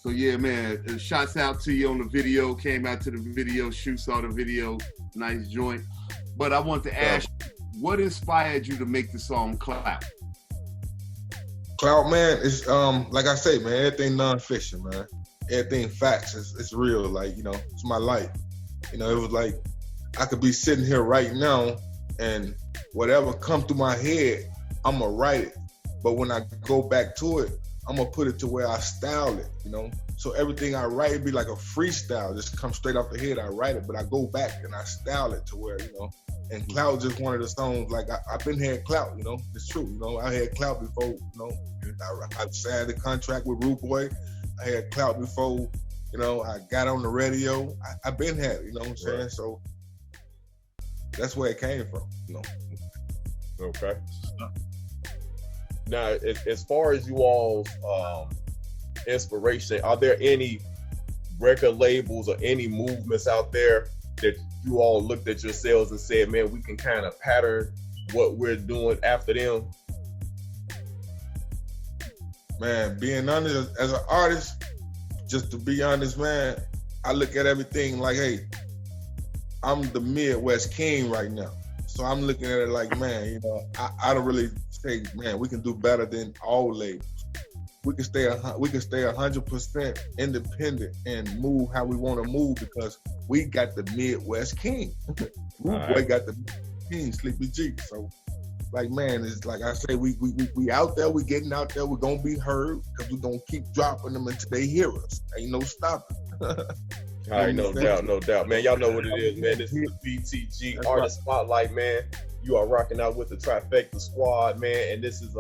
Speaker 4: so yeah, man, shouts out to you on the video, came out to the video shoot, saw the video, nice joint. But I want to ask you, what inspired you to make the song Clout?
Speaker 5: Clout, man, it's like I say, man, everything non-fiction, man. Everything facts. It's real. Like, you know, it's my life. You know, it was like I could be sitting here right now and whatever come through my head, I'ma write it. But when I go back to it, I'm gonna put it to where I style it, you know? So everything I write, it be like a freestyle, just come straight off the head, I write it, but I go back and I style it to where, you know, and Clout just one of the songs, like I've been had Clout, you know, it's true, you know, I had Clout before, you know, I signed the contract with Rude Boy, I had Clout before, you know, I got on the radio, I've been had it, you know what I'm saying? Right. So that's where it came from, you know.
Speaker 3: Okay. Now, as far as you all's inspiration, are there any record labels or any movements out there that you all looked at yourselves and said, man, we can kind of pattern what we're doing after them?
Speaker 5: Man, being honest, as an artist, just to be honest, man, I look at everything like, hey, I'm the Midwest king right now. So I'm looking at it like, man, you know, I don't really say, man, we can do better than all labels. We can stay 100% independent and move how we want to move because we got the Midwest king. Rude Boy got the king, Sleepy G. So, like, man, it's like I say, we out there, we getting out there, we're gonna be heard because we're gonna keep dropping them until they hear us. Ain't no stopping.
Speaker 3: All right, no doubt, man. Y'all know what it is, man. This is the BTG
Speaker 5: That's
Speaker 3: Artist Spotlight, man. You are rocking out with the Trifecta Squad, man, and this is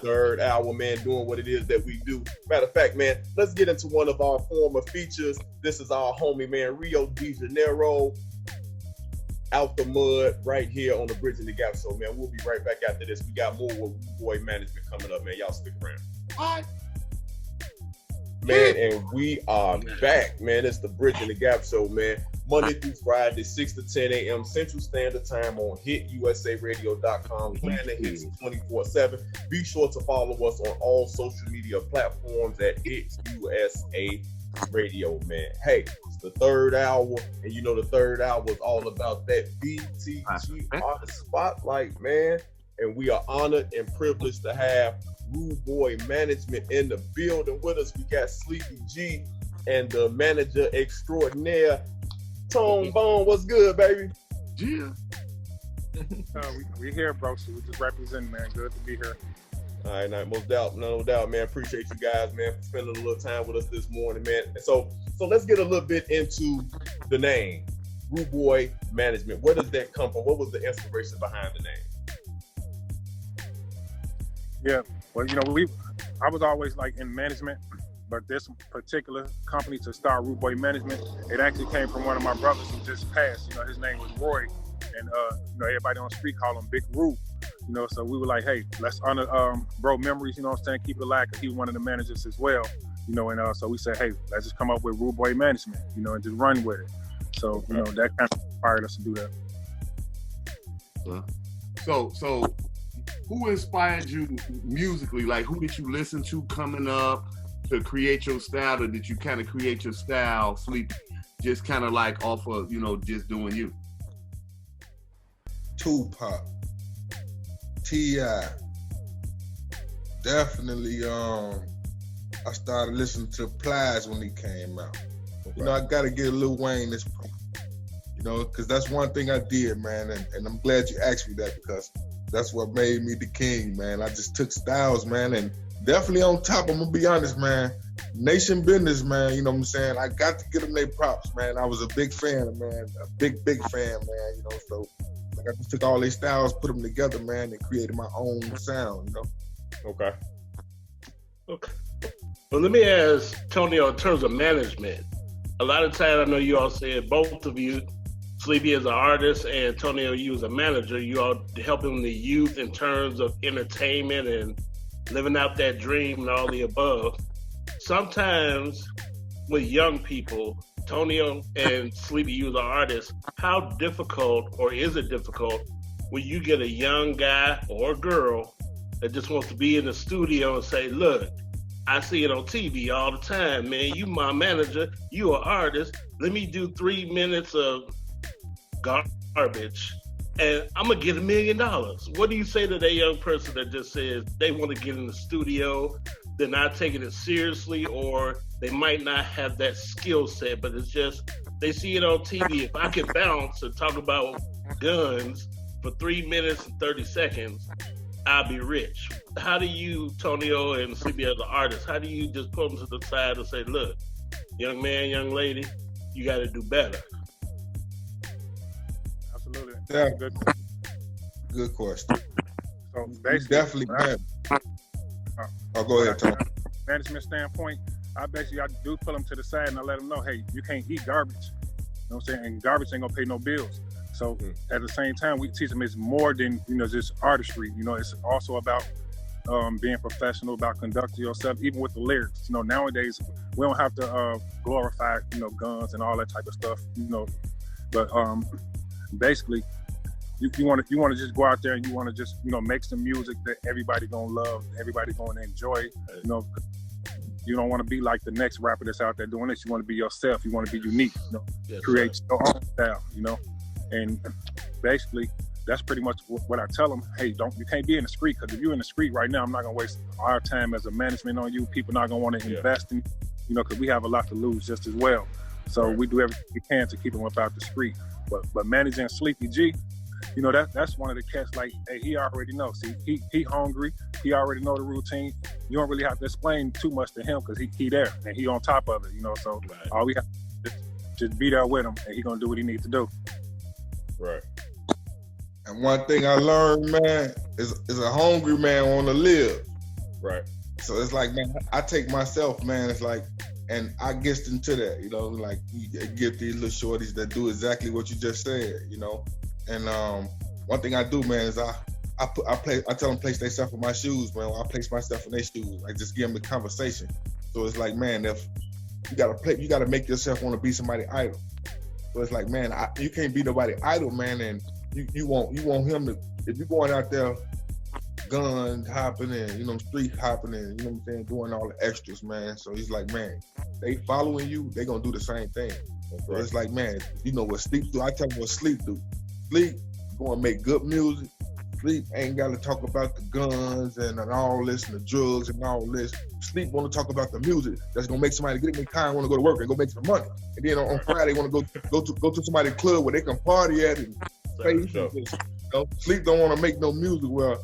Speaker 3: third hour, man, doing what it is that we do. Matter of fact, man, let's get into one of our former features. This is our homie, man, Rio de Janeiro, out the mud, right here on the Bridging the Gap. So, man, we'll be right back after this. We got more with Boy Management coming up, man. Y'all stick around.
Speaker 4: All right.
Speaker 3: Man, and we are back, man. It's the Bridging the Gap show, man. Monday through Friday, 6 to 10 a.m. Central Standard Time on hitusaradio.com. Playing the hits 24/7. Be sure to follow us on all social media platforms at Hits USA Radio, man. Hey, it's the third hour, and you know the third hour is all about that BTG Artist Spotlight, man. And we are honored and privileged to have Rude Boy Management in the building with us. We got Sleepy G and the manager extraordinaire, Tone Bone. What's good, baby?
Speaker 4: Yeah.
Speaker 6: We here, bro. So we just representing, man. Good to be here.
Speaker 3: All right, no doubt, man. Appreciate you guys, man, for spending a little time with us this morning, man. And so let's get a little bit into the name, Rude Boy Management. Where does that come from? What was the inspiration behind the name?
Speaker 6: Yeah. Well, you know, I was always like in management, but this particular company to start Rude Boy Management, it actually came from one of my brothers who just passed. You know, his name was Roy, and you know, everybody on the street called him Big Rude. You know, so we were like, hey, let's honor bro memories. You know what I'm saying? Keep it alive, because he was one of the managers as well. You know, and so we said, hey, let's just come up with Rude Boy Management. You know, and just run with it. So you know, that kind of inspired us to do that.
Speaker 4: So who inspired you musically? Like, who did you listen to coming up to create your style, or did you kind of create your style, Sleep, just kind of like off of, you know, just doing you?
Speaker 5: Tupac, T.I. Definitely, I started listening to Plies when he came out. You know, I gotta give Lil Wayne this, you know, because that's one thing I did, man, and I'm glad you asked me that, because that's what made me the king, man. I just took styles, man, and definitely on top, I'm gonna be honest, man. Nation business, man, you know what I'm saying? I got to give them their props, man. I was a big fan, man, a big fan, man, you know, so like, I just took all their styles, put them together, man, and created my own sound, you know?
Speaker 3: Okay.
Speaker 2: Well, let me ask Tony, in terms of management, a lot of times I know you all said, both of you, Sleepy as an artist and Tonio, you as a manager, you all helping the youth in terms of entertainment and living out that dream and all the above. Sometimes with young people, Tonio and Sleepy, you as an artist, how difficult, or is it difficult, when you get a young guy or a girl that just wants to be in the studio and say, look, I see it on TV all the time, man. You my manager, you an artist. Let me do 3 minutes of garbage, and I'm gonna get $1 million. What do you say to that young person that just says they want to get in the studio, they're not taking it seriously, or they might not have that skill set, but it's just they see it on TV. If I can bounce and talk about guns for 3 minutes and 30 seconds, I'll be rich. How do you, Tonio and Sleepy as an artist, how do you just put them to the side and say, look, young man, young lady, you got to do better?
Speaker 6: Absolutely.
Speaker 5: Yeah.
Speaker 6: Good
Speaker 5: question.
Speaker 6: So basically,
Speaker 5: definitely, man. Go ahead, Tom.
Speaker 6: Management standpoint, I do pull them to the side and I let them know, hey, you can't eat garbage. You know what I'm saying? And garbage ain't gonna pay no bills. So at the same time, we teach them it's more than, you know, just artistry. You know, it's also about being professional, about conducting yourself, even with the lyrics. You know, nowadays we don't have to glorify, you know, guns and all that type of stuff. You know, but basically, you want to just go out there and you want to just, you know, make some music that everybody gonna love, everybody gonna enjoy. You know, you don't want to be like the next rapper that's out there doing this. You want to be yourself. You want to be unique. You know, create your own style. You know, and basically that's pretty much what I tell them. Hey, you can't be in the street, because if you're in the street right now, I'm not gonna waste our time as a management on you. People not gonna want to invest in, you know, because we have a lot to lose just as well. So we do everything we can to keep them up out the street. But managing Sleepy G, you know, that's one of the cats, like, hey, he already knows. See, he hungry. He already know the routine. You don't really have to explain too much to him, because he there and he on top of it, you know. So all we have to just be there with him, and he gonna do what he needs to do.
Speaker 3: Right.
Speaker 5: And one thing I learned, man, is a hungry man want to live.
Speaker 3: Right.
Speaker 5: So it's like, man, I take myself, man. It's like, and I get into that, you know, like you get these little shorties that do exactly what you just said, you know. And one thing I do, man, is I tell them place their stuff in my shoes, man. I place my stuff in their shoes. I just give them the conversation. So it's like, man, if you gotta make yourself want to be somebody idol. So it's like, man, you can't be nobody idol, man. And you want him to, if you're going out there gun hopping and, you know, street hopping and, you know what I'm saying, doing all the extras, man. So he's like, man, they following you, they gonna do the same thing. So it's like, man, you know what sleep do? I tell them what sleep do. Sleep gonna make good music. Sleep ain't gotta talk about the guns and all this and the drugs and all this. Sleep wanna talk about the music that's gonna make somebody get in their car and wanna go to work and go make some money. And then on Friday wanna go to somebody's club where they can party at and face. Sure. You know, Sleep don't wanna make no music where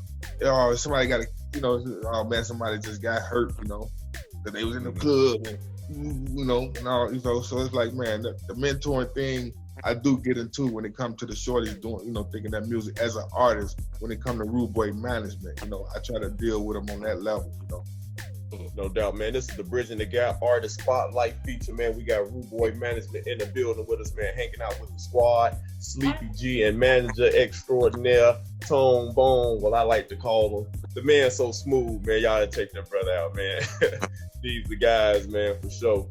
Speaker 5: somebody got to, you know, oh man, somebody just got hurt, you know, that they was in the club and, you know, and all, you know, so it's like, man, the mentoring thing I do get into when it comes to the shorties doing, you know, thinking that music as an artist, when it comes to Rude Boy management, you know, I try to deal with them on that level, you know.
Speaker 3: No doubt, man. This is the Bridging the Gap Artist Spotlight feature, man. We got Rude Boy Management in the building with us, man, hanging out with the squad, Sleepy G and manager extraordinaire, Tone Bone, what I like to call him. The man so smooth, man. Y'all take that brother out, man. These the guys, man, for sure.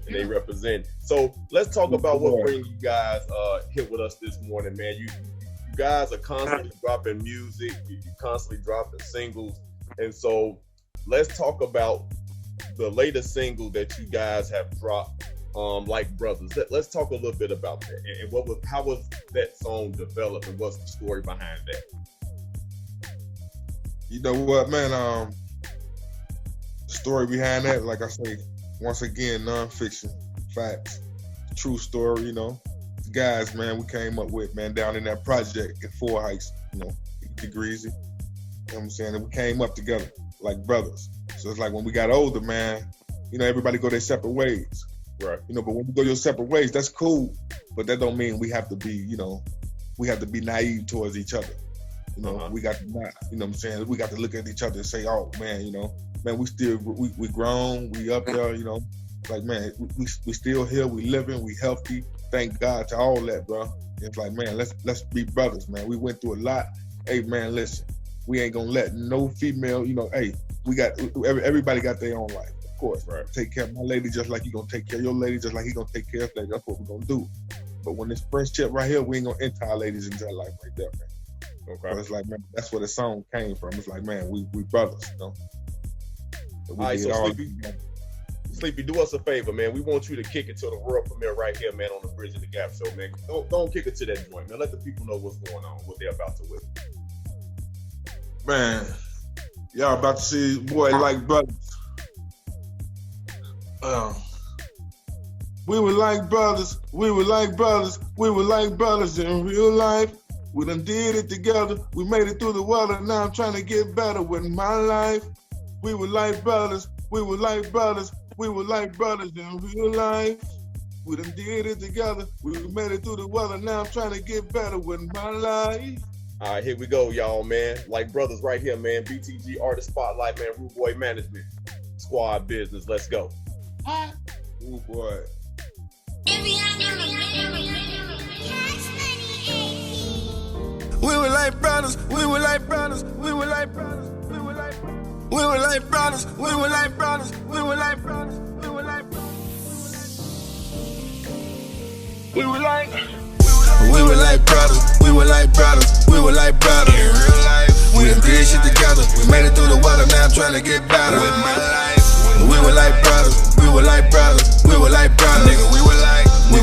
Speaker 3: And they represent. So let's talk about what brings you guys here with us this morning, man. You guys are constantly dropping music. You constantly dropping singles. And so let's talk about the latest single that you guys have dropped, Like Brothers. Let's talk a little bit about that and how was that song developed and what's the story behind that?
Speaker 5: You know what, man? The story behind that, like I say, once again, nonfiction, facts, true story. You know, the guys, man, we came up with, man, down in that project at 4 Heights, you know, degrees. You know what I'm saying? And we came up together like brothers. So it's like when we got older, man, you know, everybody go their separate ways.
Speaker 3: Right.
Speaker 5: You know, but when we go your separate ways, that's cool. But that don't mean we have to be, you know, we have to be naive towards each other. You know, we got to not, you know what I'm saying? We got to look at each other and say, oh man, you know, man, we grown, we up there, you know, like, man, we still here, we living, we healthy. Thank God to all that, bro. It's like, man, let's be brothers, man. We went through a lot. Hey, man, listen, we ain't gonna let no female, you know, hey, everybody got their own life, of course.
Speaker 3: Right.
Speaker 5: Take care of my lady just like you gonna take care of your lady, just like he gonna take care of lady. That's what we're gonna do. But when this friendship right here, we ain't gonna enter our ladies into our life right there, man. Okay. So it's like, man, that's where the song came from. It's like, man, we brothers, you know.
Speaker 3: All right, so Sleepy, do us a favor, man. We want you to kick it to the world premiere right here, man, on the Bridging the Gap show, man. Don't kick it to that joint, man. Let the people know what's going on, what they're about to witness.
Speaker 5: Man, y'all about to see boy Like Brothers. We were like brothers, we were like brothers, we were like brothers in real life. We done did it together, we made it through the water, now I'm trying to get better with my life. We were like brothers, we were like brothers, we were like brothers in real life. We done did it together, we made it through the water, now I'm trying to get better with my life.
Speaker 3: All right, here we go, y'all, man. Like Brothers right here, man. BTG Artist Spotlight, man. Rude Boy Management. Squad business. Let's go.
Speaker 5: Ooh, boy.
Speaker 7: We were like brothers, we were like brothers, we were like brothers, we were like brothers. We were like brothers, we were like brothers, we were like brothers, we were like brothers. We were like brothers, we were like brothers, we were like brothers. In real life, we done did shit together. We made it through the water, now I'm trying to get better with my life. We were like brothers, we were like brothers, we were like brothers. Nigga, we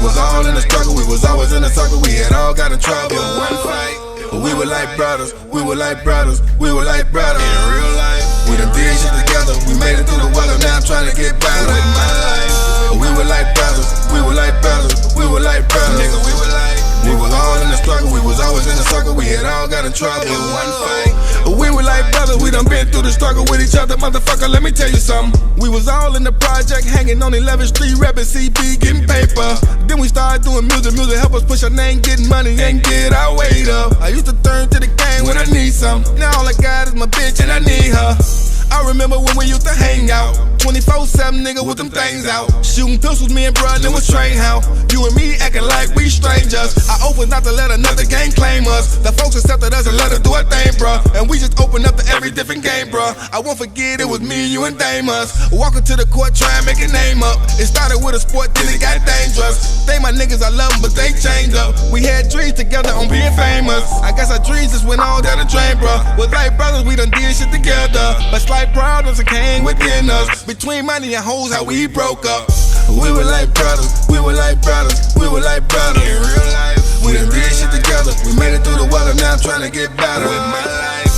Speaker 7: was all in the struggle, we was always in the circle, we had all got in trouble. In one fight. We were like brothers, we were like brothers, we were like brothers. In real life, we done did shit together. We made it through the water, now I'm trying to get better with my life. We were like brothers, we were like brothers, we were like brothers. Nigga, we was all in the struggle, we was always in the circle, we had all got in trouble. In one fight, we were like brothers, we done been been through the struggle with each other, motherfucker, let me tell you something. We was all in the project, hanging on 11th Street, rapping CB, getting paper. Then we started doing music help us push our name, getting money, and get our weight up. I used to turn to the game when I need some. Now all I got is my bitch and I need her. I remember when we used to hang out 24/7, nigga, with them things out. Shooting pistols, me and bruh, then was train how. You and me acting like we strangers. I opened not to let another gang claim us. The folks accepted us and let us do our thing, bruh. And we just opened up to every different game, bruh. I won't forget it was me, you, and Dame us. Walking to the court, trying to make a name up. It started with a sport, then it got dangerous. They my niggas, I love them, but they changed up. We had dreams together on being famous. I guess our dreams just went all down the drain, bruh. With like brothers, we done did shit together. But slight problems that came within us. Between money and hoes, how we broke up. We were like brothers, we were like brothers, we were like brothers. In real life, we done did shit together. We made it through the weather, now I'm trying to get better. With my life,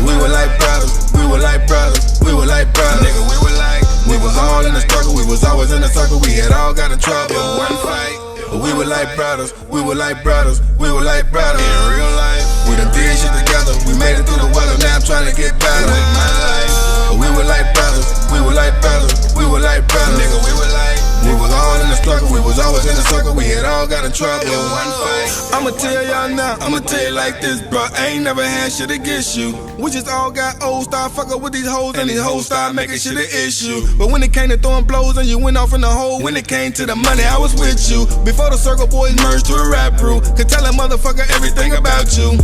Speaker 7: we were like brothers, we were like brothers, we were like brothers. Nigga, we were like, we was all in the struggle, we was always in the circle, we had all got in trouble. In one fight, we were like brothers, we were like brothers, we were like brothers. In real life, we done did shit together. We made it through the weather, now I'm trying to get better. With my life, we were like brothers, we were like brothers, we were like brothers. Nigga, we were like, we was all in the struggle, we was always in the circle, we had all got in trouble. In one fight, I'ma tell y'all now, I'ma tell you like this, bro. I ain't never had shit against you. We just all got old, start fucking with these hoes, and these hoes start making shit an issue. But when it came to throwing blows and you went off in the hole, when it came to the money, I was with you. Before the circle boys merged to a rap crew, could tell a motherfucker everything about you.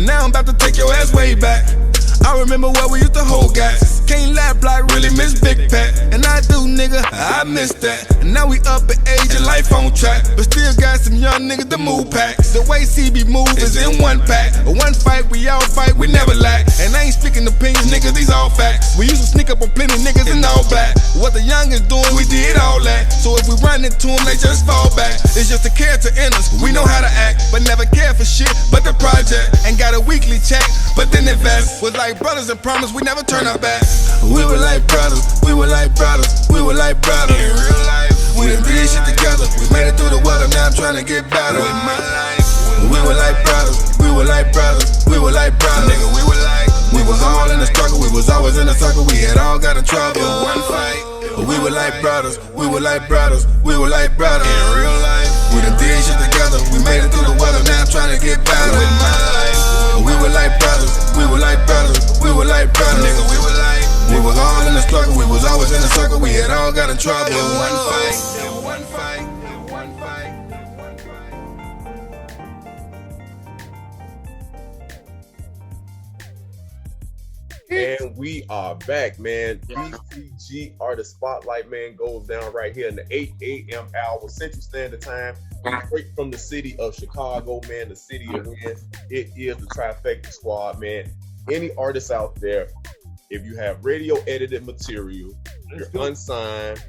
Speaker 7: Now I'm about to take your ass way back. I remember where we used to hold guys. Can't lie, block, really miss Big Pat. And I do, nigga, I miss that. And now we up in age and life on track, but still got some young niggas to move packs. The way CB move is in one pack. One fight, we all fight, we never lack. And I ain't speaking opinions, niggas, these all facts. We used to sneak up on plenty niggas in all black. What the youngins doing, we did all that. So if we run into them, they just fall back. It's just a character in us, we know how to act, but never care for shit but the project. And got a weekly check, but then invest. Was like brothers and promise, we never turn our back. We were like brothers, we were like brothers, we were like brothers. In real life, we done did shit together. We made it through the weather, now I'm trying to get better. With my life, we were like brothers, we were like brothers, we were like brothers. Nigga, we were like, we was all in the struggle, we was always in the circle, we had all got in trouble. In one fight, we were like brothers, we were like brothers, we were like brothers. In real life, we done did shit together. We made it through the weather, now I'm trying to get better. With my life, we were like brothers, we were like brothers, we were like brothers. Nigga, we were like, we was all in the struggle, we was always in the circle, we had all got in trouble. In one fight, in one fight, in one fight, in one fight.
Speaker 3: And we are back, man. BCG Artist Spotlight, man, goes down right here in the 8 a.m. hour, Central Standard Time. Straight from the city of Chicago, man, the city of wins. It is the Trifecta Squad, man. Any artists out there, if you have radio edited material, you're unsigned,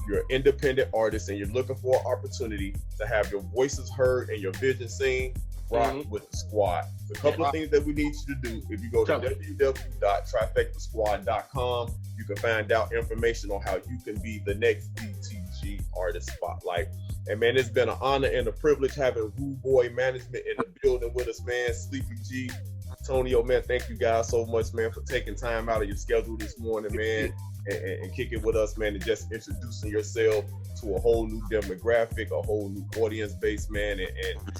Speaker 3: you're an independent artist, and you're looking for an opportunity to have your voices heard and your vision seen, rock with the squad. There's a couple of things that we need you to do. If you go to www.trifectasquad.com, you can find out information on how you can be the next BTG Artist Spotlight. And man, it's been an honor and a privilege having Rude Boy Management in the building with us, man. Sleepy G, Antonio, man, thank you guys so much, man, for taking time out of your schedule this morning, man, and kicking with us, man, and just introducing yourself to a whole new demographic, a whole new audience base, man, and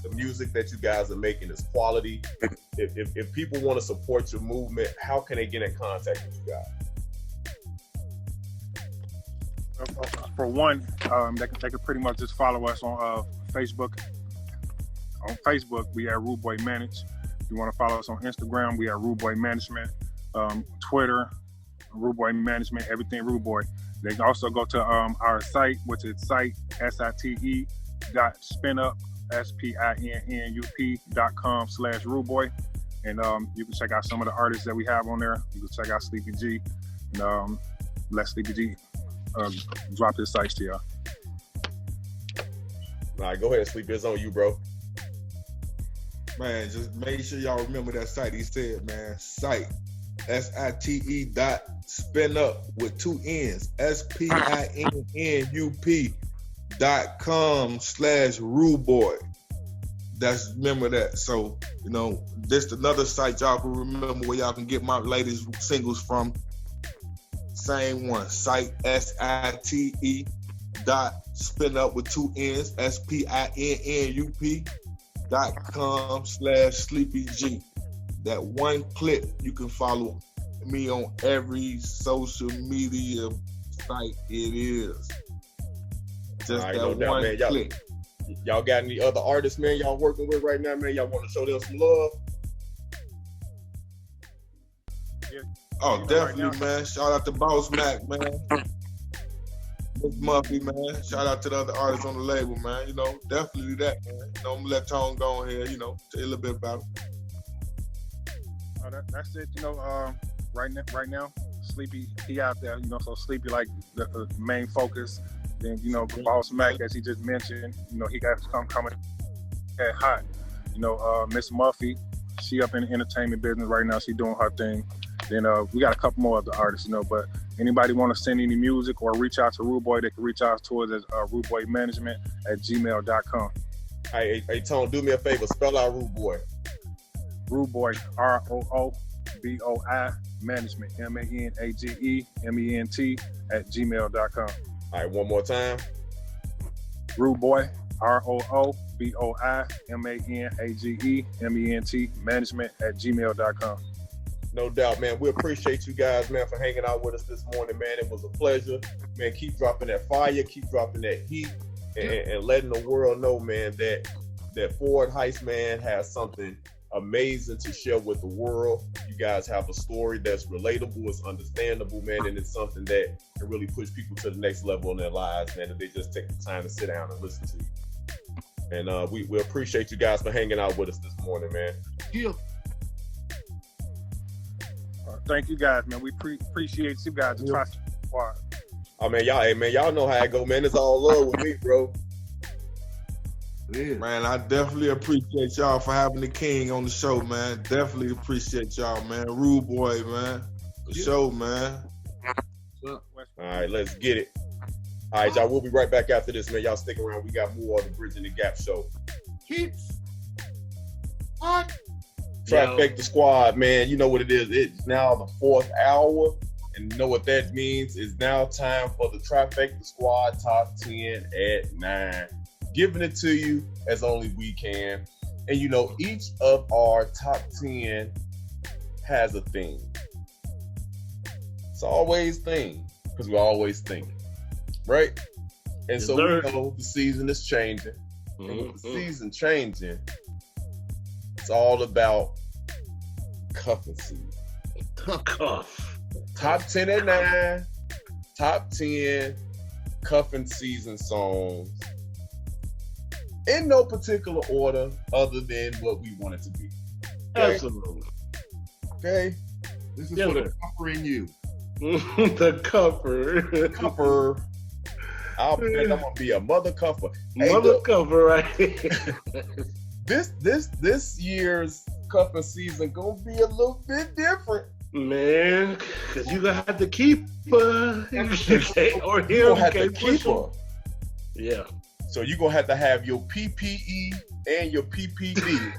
Speaker 3: the music that you guys are making is quality. If people want to support your movement, how can they get in contact with you guys?
Speaker 6: For one, they can pretty much just follow us on Facebook. On Facebook, we are Rude Boy Manage. If you want to follow us on Instagram, we are Rude Boy Management. Twitter, Rude Boy Management, everything Rude Boy. They can also go to our site, which is site.spinup.com/RudeBoy. And you can check out some of the artists that we have on there. You can check out Sleepy G, and let Sleepy G drop his sites to y'all.
Speaker 3: All right, go ahead, Sleepy. It's on you, bro.
Speaker 5: Man, just make sure y'all remember that site he said, man. Site, SITE.spinup with 2 N's, SPINNUP.com/RudeBoy. remember that. So, you know, this another site y'all can remember where y'all can get my latest singles from. Same one, site SITE dot spin up with 2 N's, SPINNUP.com/SleepyG. That one click, you can follow me on every social media site it is. Just
Speaker 3: right,
Speaker 5: that
Speaker 3: no doubt,
Speaker 5: one
Speaker 3: man.
Speaker 5: click.
Speaker 3: Y'all got any other artists, man, y'all working with right now, man? Y'all want to show them some love?
Speaker 5: Oh, definitely, man. Shout out to Boss Mac, man. Miss Muffy, man. Shout out to the other artists on the label, man. You know, definitely that, man. You know, I'm gonna let Tone go on here, you know, tell you a little bit about it.
Speaker 6: That's it, you know. Right now, Sleepy, he out there, you know. So Sleepy like the main focus. Then, you know, Boss Mac, as he just mentioned, you know, he got some coming at hot. You know, Miss Muffy, she up in the entertainment business right now. She doing her thing. Then we got a couple more other artists, you know. But anybody want to send any music or reach out to Rude Boy, they can reach out to us at rudeboymanagement@gmail.com.
Speaker 3: Hey, Tone, do me a favor. Spell out Rude Boy.
Speaker 6: Rude Boy, ROOBOI management, MANAGEMENT
Speaker 3: All right, one more time.
Speaker 6: Rude Boy, ROOBOI MANAGEMENT management@gmail.com.
Speaker 3: No doubt, man. We appreciate you guys, man, for hanging out with us this morning, man. It was a pleasure. Man, keep dropping that fire, keep dropping that heat, and letting the world know, man, that Ford Heist, man, has something amazing to share with the world. You guys have a story that's relatable, it's understandable, man, and it's something that can really push people to the next level in their lives, man, if they just take the time to sit down and listen to you. And we appreciate you guys for hanging out with us this morning, man.
Speaker 4: Yeah.
Speaker 6: Thank you guys, man. We appreciate you guys. The Trifecta Squad.
Speaker 3: Oh man, y'all know how I go, man. It's all love with me, bro.
Speaker 4: Yeah.
Speaker 5: Man, I definitely appreciate y'all for having the king on the show, man. Definitely appreciate y'all, man. Rude Boy, man. For sure, man.
Speaker 3: All right, let's get it. All right, y'all, we'll be right back after this, man. Y'all stick around. We got more of the Bridging the Gap show.
Speaker 4: Keeps. What?
Speaker 3: Trifecta Squad, man. You know what it is. It's now the 4th hour. And you know what that means? It's now time for the Trifecta Squad Top 10 at 9. Giving it to you as only we can. And you know, each of our top 10 has a theme. It's always theme, because we're always thinking, right? And so we know the season is changing. And with the season changing, it's all about cuffing season.
Speaker 2: Cuff.
Speaker 3: Top 10 at 9, top 10 cuffing season songs. In no particular order other than what we want it to be. Okay?
Speaker 2: Absolutely.
Speaker 3: Okay?
Speaker 4: This is for the cupper in you.
Speaker 2: The cupper.
Speaker 3: Cupper. I'm gonna be a mother cuffer. Hey,
Speaker 2: Mother
Speaker 3: look,
Speaker 2: cupper, right?
Speaker 3: this year's cuffing season gonna be a little bit different.
Speaker 2: Man, because you gonna have to keep her. Or him.
Speaker 3: You gonna have to keep her.
Speaker 2: Yeah.
Speaker 3: So you're gonna have to have your PPE and your PPD.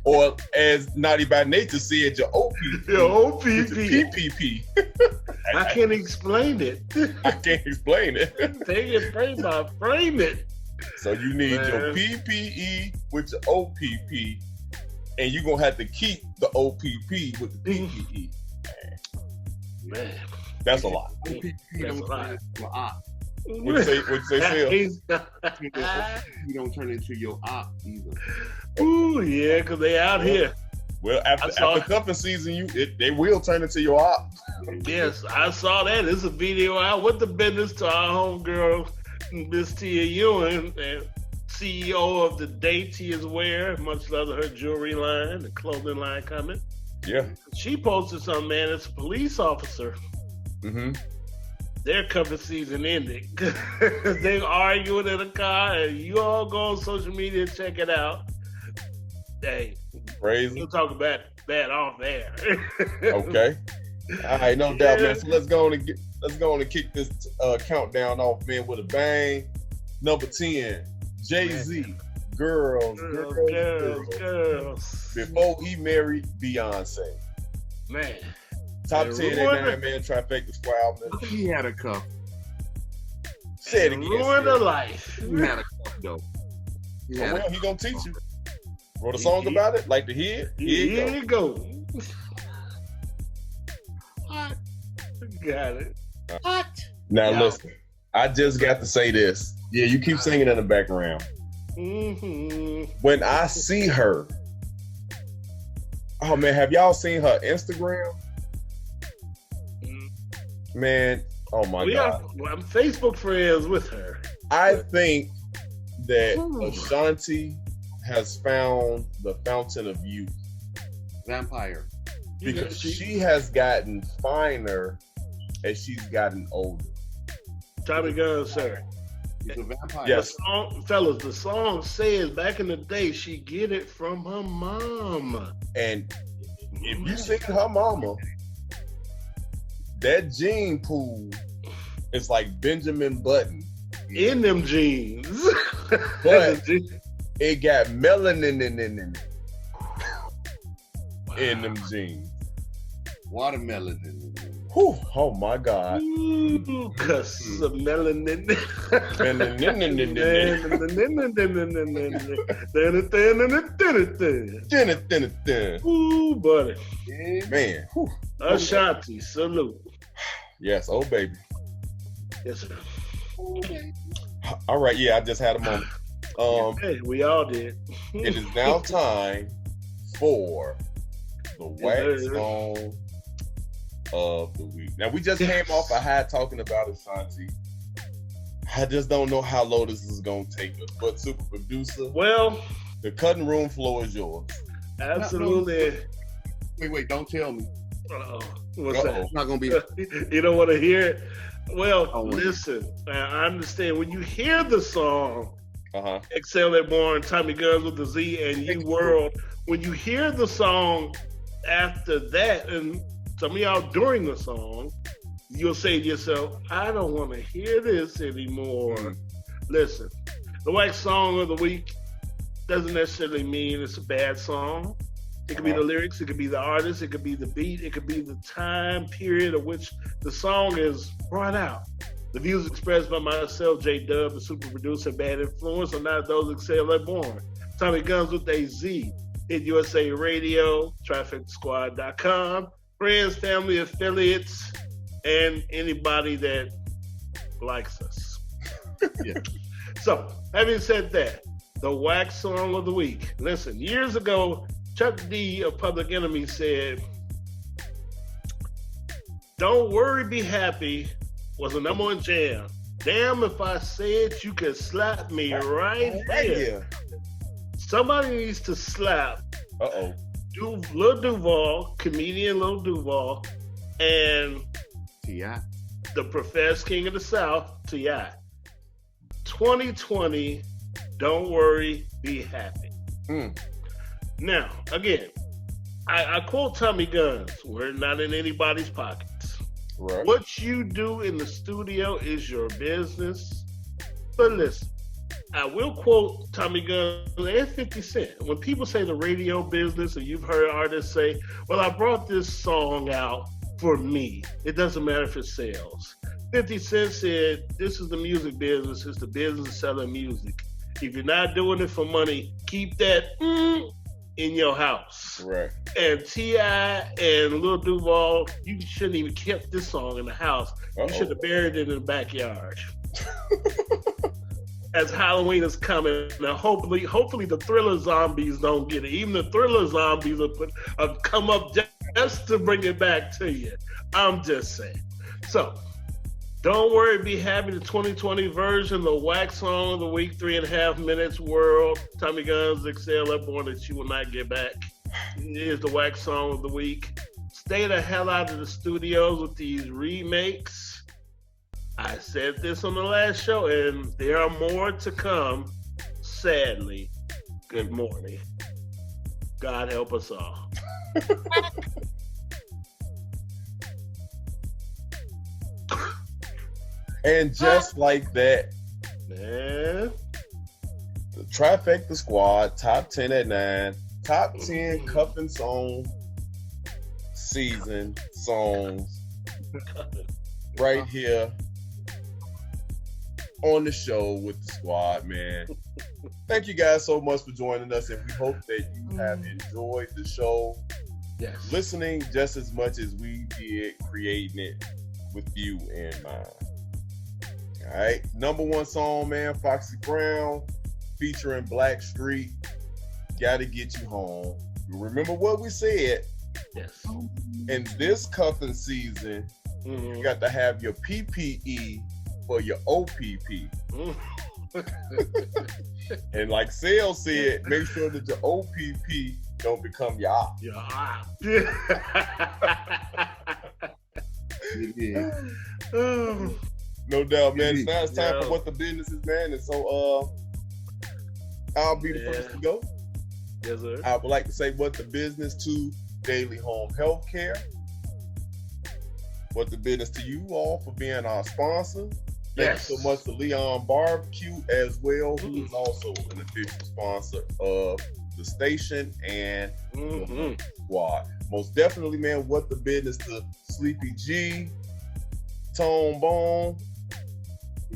Speaker 3: Or as Naughty by Nature said, your OPP.
Speaker 2: Your OPP.
Speaker 3: Your PPP.
Speaker 2: I can't explain it.
Speaker 3: I can't explain it.
Speaker 2: Take it frame by frame it.
Speaker 3: So you need your PPE with your OPP, and you're gonna have to keep the OPP with the PPE.
Speaker 2: Man.
Speaker 3: That's a lot.
Speaker 4: OPP
Speaker 2: That's
Speaker 4: don't
Speaker 2: a lot.
Speaker 4: turn into an op.
Speaker 3: What'd you say, Phil?
Speaker 4: You don't turn into your op either.
Speaker 2: Ooh, yeah, because they out here.
Speaker 3: Well, after cuffing season, they will turn into your op.
Speaker 2: Yes, I saw that. There's a video out with the business to our homegirl, Miss Tia Ewing, and CEO of the Day Tia's Wear, much love to her jewelry line, the clothing line coming.
Speaker 3: Yeah.
Speaker 2: She posted something, man. It's a police officer.
Speaker 3: Mm-hmm.
Speaker 2: Their cover season ended. They arguing in a car, and you all go on social media and check it out. Hey,
Speaker 3: crazy.
Speaker 2: We'll talk about that off air.
Speaker 3: Okay. All right, no doubt, man. So let's go on and kick this countdown off, man, with a bang. Number 10, Jay-Z, Girls. Before he married Beyonce.
Speaker 2: Man.
Speaker 3: Top 10 and 9-man Trifecta Squad.
Speaker 4: I think he had a cup.
Speaker 3: Say it again.
Speaker 2: Ruined her life.
Speaker 4: He had a cup, though. He
Speaker 3: gonna teach you. Wrote a song about it, like to hear it.
Speaker 2: Here you go. Got it.
Speaker 4: What?
Speaker 3: Now listen, I just got to say this. Yeah, you keep singing in the background.
Speaker 2: Mm-hmm.
Speaker 3: When I see her, oh man, have y'all seen her Instagram? Man, oh my God.
Speaker 2: I'm Facebook friends with her.
Speaker 3: I think that Ashanti has found the fountain of youth.
Speaker 4: Vampire.
Speaker 3: Because she has gotten finer as she's gotten older.
Speaker 2: Tommy Gunz, sir.
Speaker 4: He's a vampire.
Speaker 3: Yes.
Speaker 2: The song says back in the day she get it from her mom.
Speaker 3: And if you see her mama, that gene pool is like Benjamin Button.
Speaker 2: In them jeans.
Speaker 3: But it got melanin in it. In them jeans.
Speaker 4: Watermelon in it.
Speaker 3: Whew, oh my God.
Speaker 2: Cause of melanin. Ooh, buddy.
Speaker 3: Man. Whew.
Speaker 2: Ashanti, salute.
Speaker 3: Yes, oh baby.
Speaker 2: Yes, sir.
Speaker 3: All right, yeah, I just had a moment.
Speaker 2: Hey, we all did.
Speaker 3: It is now time for the Wack song of the week. Now, we just came off a high talking about Ashanti. I just don't know how low this is going to take us. But super producer,
Speaker 2: well,
Speaker 3: the cutting room floor is yours.
Speaker 2: Absolutely.
Speaker 4: Wait, don't tell me.
Speaker 2: What's that?
Speaker 4: It's not going to be.
Speaker 2: You don't want to hear it? Well, listen, I understand when you hear the song, XCell, Airborne, Tommy Gunz with the Z, and You World, when you hear the song after that, and some of y'all during the song, you'll say to yourself, I don't want to hear this anymore. Listen, the Wack song of the week doesn't necessarily mean it's a bad song. It could be the lyrics, it could be the artist, it could be the beat, it could be the time period of which the song is brought out. The views expressed by myself, J-Dub, the super producer, Bad Influence, are not those XCell Airborne. Tommy Gunz with a Z. Hit USA Radio, TrifectaSquad.com, friends, family, affiliates, and anybody that likes us.
Speaker 4: Yeah.
Speaker 2: So, having said that, the Wack song of the week. Listen, years ago, Chuck D of Public Enemy said, "Don't worry, be happy" was a number one jam. Damn if I said you could slap me right here. Somebody needs to slap Lil Duval, comedian Lil Duval, and
Speaker 4: T.I.
Speaker 2: the professed king of the South, T.I. 2020, don't worry, be happy. Now, again, I quote Tommy Gunz, we're not in anybody's pockets.
Speaker 3: Right.
Speaker 2: What you do in the studio is your business. But listen, I will quote Tommy Gunz and 50 Cent. When people say the radio business, and you've heard artists say, well, I brought this song out for me. It doesn't matter if it sells. 50 Cent said, this is the music business. It's the business of selling music. If you're not doing it for money, keep that in your house.
Speaker 3: Right.
Speaker 2: And T.I. and Lil Duval, you shouldn't even kept this song in the house. You should have buried it in the backyard. As Halloween is coming, now hopefully the Thriller zombies don't get it. Even the Thriller zombies will come up just to bring it back to you. I'm just saying. So, don't worry, be happy. The 2020 version, the Wack song of the week, 3.5 minutes world. Tommy Gunz, XCell Airborne, that you will not get back. Here's the Wack song of the week. Stay the hell out of the studios with these remakes. I said this on the last show, and there are more to come. Sadly, good morning. God help us all.
Speaker 3: And just like that,
Speaker 2: man,
Speaker 3: the Trifecta Squad, top 10 at 9, top 10 cuffing song season songs right here on the show with the squad, man. Thank you guys so much for joining us, and we hope that you have enjoyed the show.
Speaker 2: Yes.
Speaker 3: Listening just as much as we did creating it with you in mind. All right, number one song, man, Foxy Brown featuring Black Street, Gotta Get You Home. You remember what we said?
Speaker 2: Yes.
Speaker 3: In this cuffing season, you got to have your PPE for your OPP. And like Sale said, make sure that your OPP don't become your op.
Speaker 2: Your op.
Speaker 3: No doubt, man. Now it's time for What the Business Is, man. And so I'll be the first to go.
Speaker 2: Yes, sir.
Speaker 3: I would like to say what the business to Daily Home Healthcare. What the business to you all for being our sponsor. Thank you so much to Leon Barbecue as well, who is also an official sponsor of the station and the squad. Most definitely, man, what the business to Sleepy G, Tone Bone,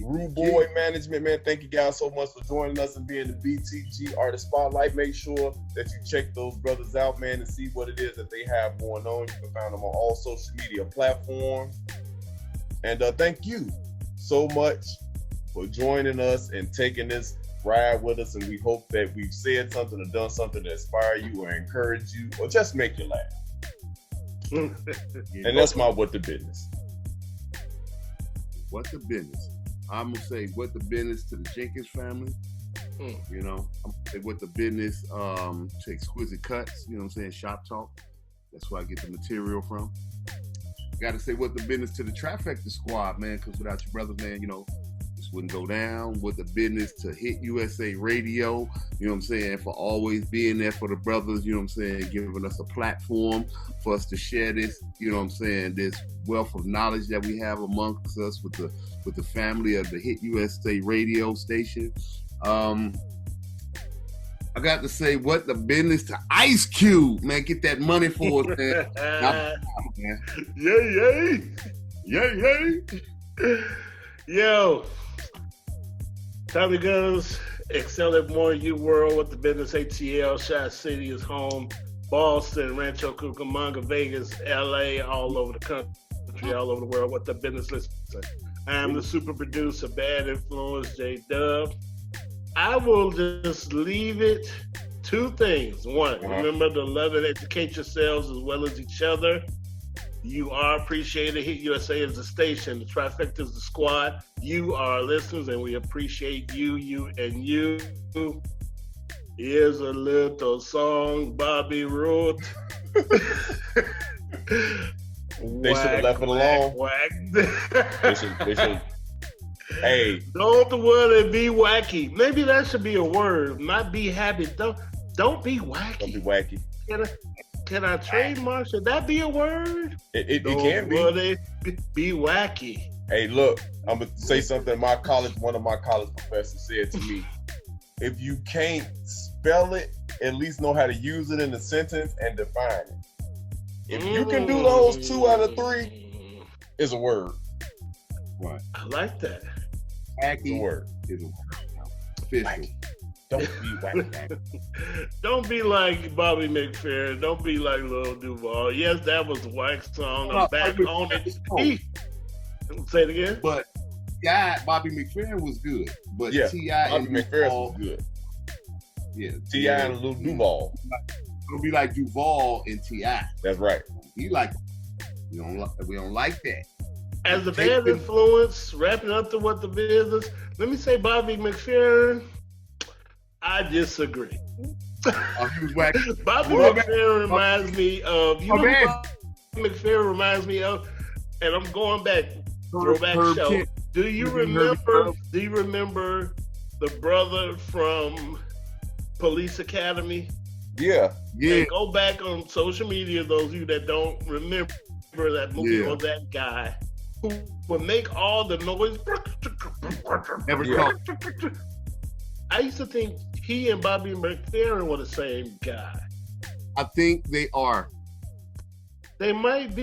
Speaker 3: Rude Boy Management, man. Thank you guys so much for joining us and being the BTG Artist Spotlight. Make sure that you check those brothers out, man, and see what it is that they have going on. You can find them on all social media platforms. And thank you so much for joining us and taking this ride with us. And we hope that we've said something or done something to inspire you or encourage you or just make you laugh. And that's my What the Business.
Speaker 4: What the business? I'm gonna say what the business to the Jenkins family. You know, I'm gonna say what the business to Exquisite Cuts. You know what I'm saying? Shop Talk. That's where I get the material from. Got to say what the business to the Trifecta Squad, man. Because without your brothers, man, you know, this wouldn't go down. What the business to Hit USA Radio. You know what I'm saying? For always being there for the brothers. You know what I'm saying? Giving us a platform for us to share this. You know what I'm saying? This wealth of knowledge that we have amongst us with the family of the Hit USA radio station. I got to say what the business to Ice Cube, man. Get that money for us, man. Yay.
Speaker 2: Yo, Tommy Gunz, XCell Airborne, U World, What the Business, ATL, Shot City is home, Boston, Rancho Cucamonga, Vegas, LA, all over the country, all over the world. What the Business, listen. I am the super producer, Bad Influence, J-Dub. I will just leave it. Two things. One, remember to love and educate yourselves as well as each other. You are appreciated. Hit USA is the station. The Trifecta is the squad. You are our listeners, and we appreciate you, and you. Here's a little song, Bobby wrote.
Speaker 3: They should have left it alone.
Speaker 2: Wack.
Speaker 3: They should. Hey.
Speaker 2: Don't worry, be wacky. Maybe that should be a word. Not be happy. Don't be wacky.
Speaker 3: Don't be wacky.
Speaker 2: Can I trademark? Should that be a word?
Speaker 3: It can be.
Speaker 2: Be wacky.
Speaker 3: Hey, look, I'm gonna say something. One of my college professors said to me, if you can't spell it, at least know how to use it in a sentence and define it. If you can do those 2 out of 3, it's a word.
Speaker 4: Right.
Speaker 2: I like that.
Speaker 3: It's a word.
Speaker 4: Is a word. Official.
Speaker 3: Wacky. Don't be wacky.
Speaker 2: Don't be like Bobby McFerrin. Don't be like Lil Duval. Yes, that was the Wack song. I'm back on it. Say it again.
Speaker 4: But Bobby McFerrin was good. But
Speaker 3: yeah,
Speaker 4: T.I.
Speaker 3: Bobby McFerrin was good.
Speaker 4: Yeah.
Speaker 3: T.I. and Lil Duval.
Speaker 4: It'll be like Duval and T.I.
Speaker 3: That's right.
Speaker 4: We don't like that.
Speaker 2: As the bad influence, wrapping up to What the Business, let me say Bobby McFerrin, I disagree.
Speaker 4: He was whack.
Speaker 2: Bobby McFerrin reminds me of, Bobby McFerrin reminds me of, and I'm going back, throwback show. Do you remember the brother from Police Academy?
Speaker 3: Yeah.
Speaker 2: And go back on social media, those of you that don't remember that movie or that guy who would make all the noise.
Speaker 4: Never talk.
Speaker 2: I used to think he and Bobby McFerrin were the same guy.
Speaker 4: I think they are.
Speaker 2: They might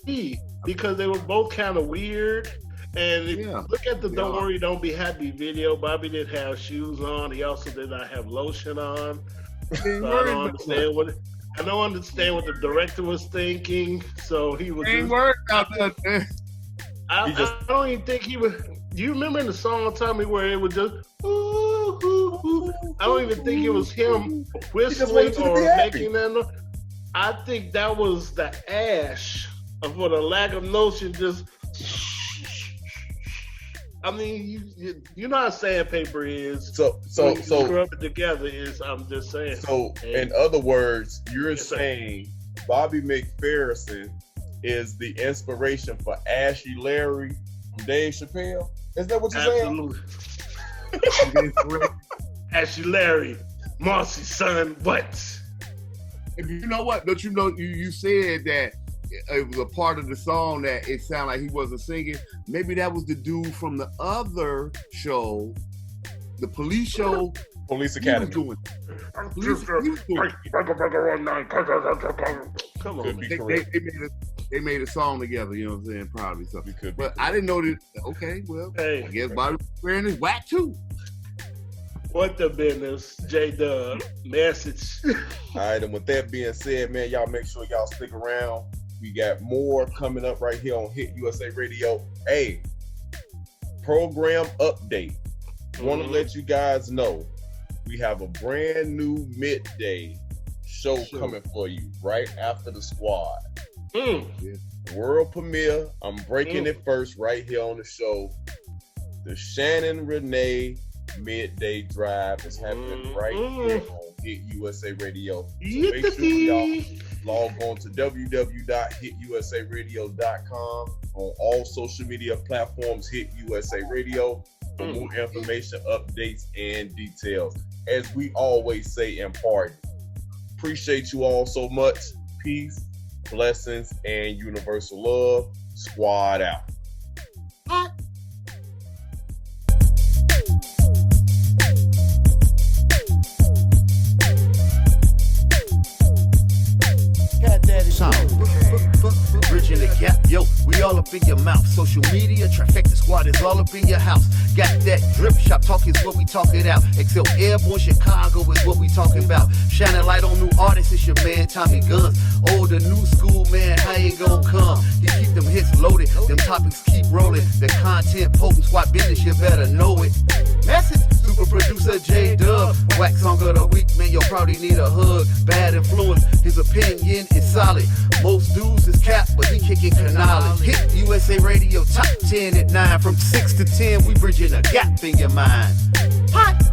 Speaker 2: be because they were both kind of weird. And if you look at the "Don't Worry, Don't Be Happy" video, Bobby didn't have shoes on. He also did not have lotion on. So I don't understand what the director was thinking. So he was.
Speaker 4: Ain't worried about that, man.
Speaker 2: I don't even think he was. Do you remember in the song "Tommy" where it was just ooh, ooh, ooh? I don't even think it was him whistling or making that noise. I think that was the ash, for the lack of notion, just. I mean, you know how sandpaper is. So scrub it together is. I'm just saying.
Speaker 3: So, in other words, you're saying Bobby McFerrin is the inspiration for Ashy Larry from Dave Chappelle? Is that what you're saying?
Speaker 2: Absolutely. Ashy Larry, Marcy's son. What?
Speaker 4: You know what? Don't you know? You said that. It was a part of the song that it sounded like he wasn't singing. Maybe that was the dude from the other show, the police show.
Speaker 3: Police Academy.
Speaker 4: Come on. They made a song together, you know what I'm saying? Probably something. But I didn't know that. Okay, well, I guess Bobby McFerrin is whack too.
Speaker 2: What the business, J-Dub? Message.
Speaker 3: All right, and with that being said, man, y'all make sure y'all stick around. We got more coming up right here on Hit USA Radio. Hey, program update. Want to let you guys know we have a brand new midday show coming for you right after the squad. World premiere. I'm breaking it first right here on the show. The Shannon Renee Midday Drive is happening right here on Hit USA Radio. So make sure y'all log on to www.hitusaradio.com on all social media platforms, Hit USA Radio, for more information, updates, and details. As we always say in party, appreciate you all so much. Peace, blessings, and universal love. Squad out.
Speaker 1: Bridging the gap, yo, we all up in your mouth. Social media, Trifecta Squad is all up in your house. Got that drip shop talk is what we talking out. XCell Airborne Chicago is what we talking about. Shining light on new artists, it's your man Tommy Gunz. Old and new school, man, how you gon' come? You keep them hits loaded, them topics keep rolling. The content potent, squad business, you better know it. Message, super producer J-Dub. Wack song of the week, man, you'll probably need a hug. Bad influence, his opinion is solid. Most dudes is cap, but he kicking canali. Hit USA Radio top 10 at 9. From 6 to 10, we bridging a gap in your mind. Hot.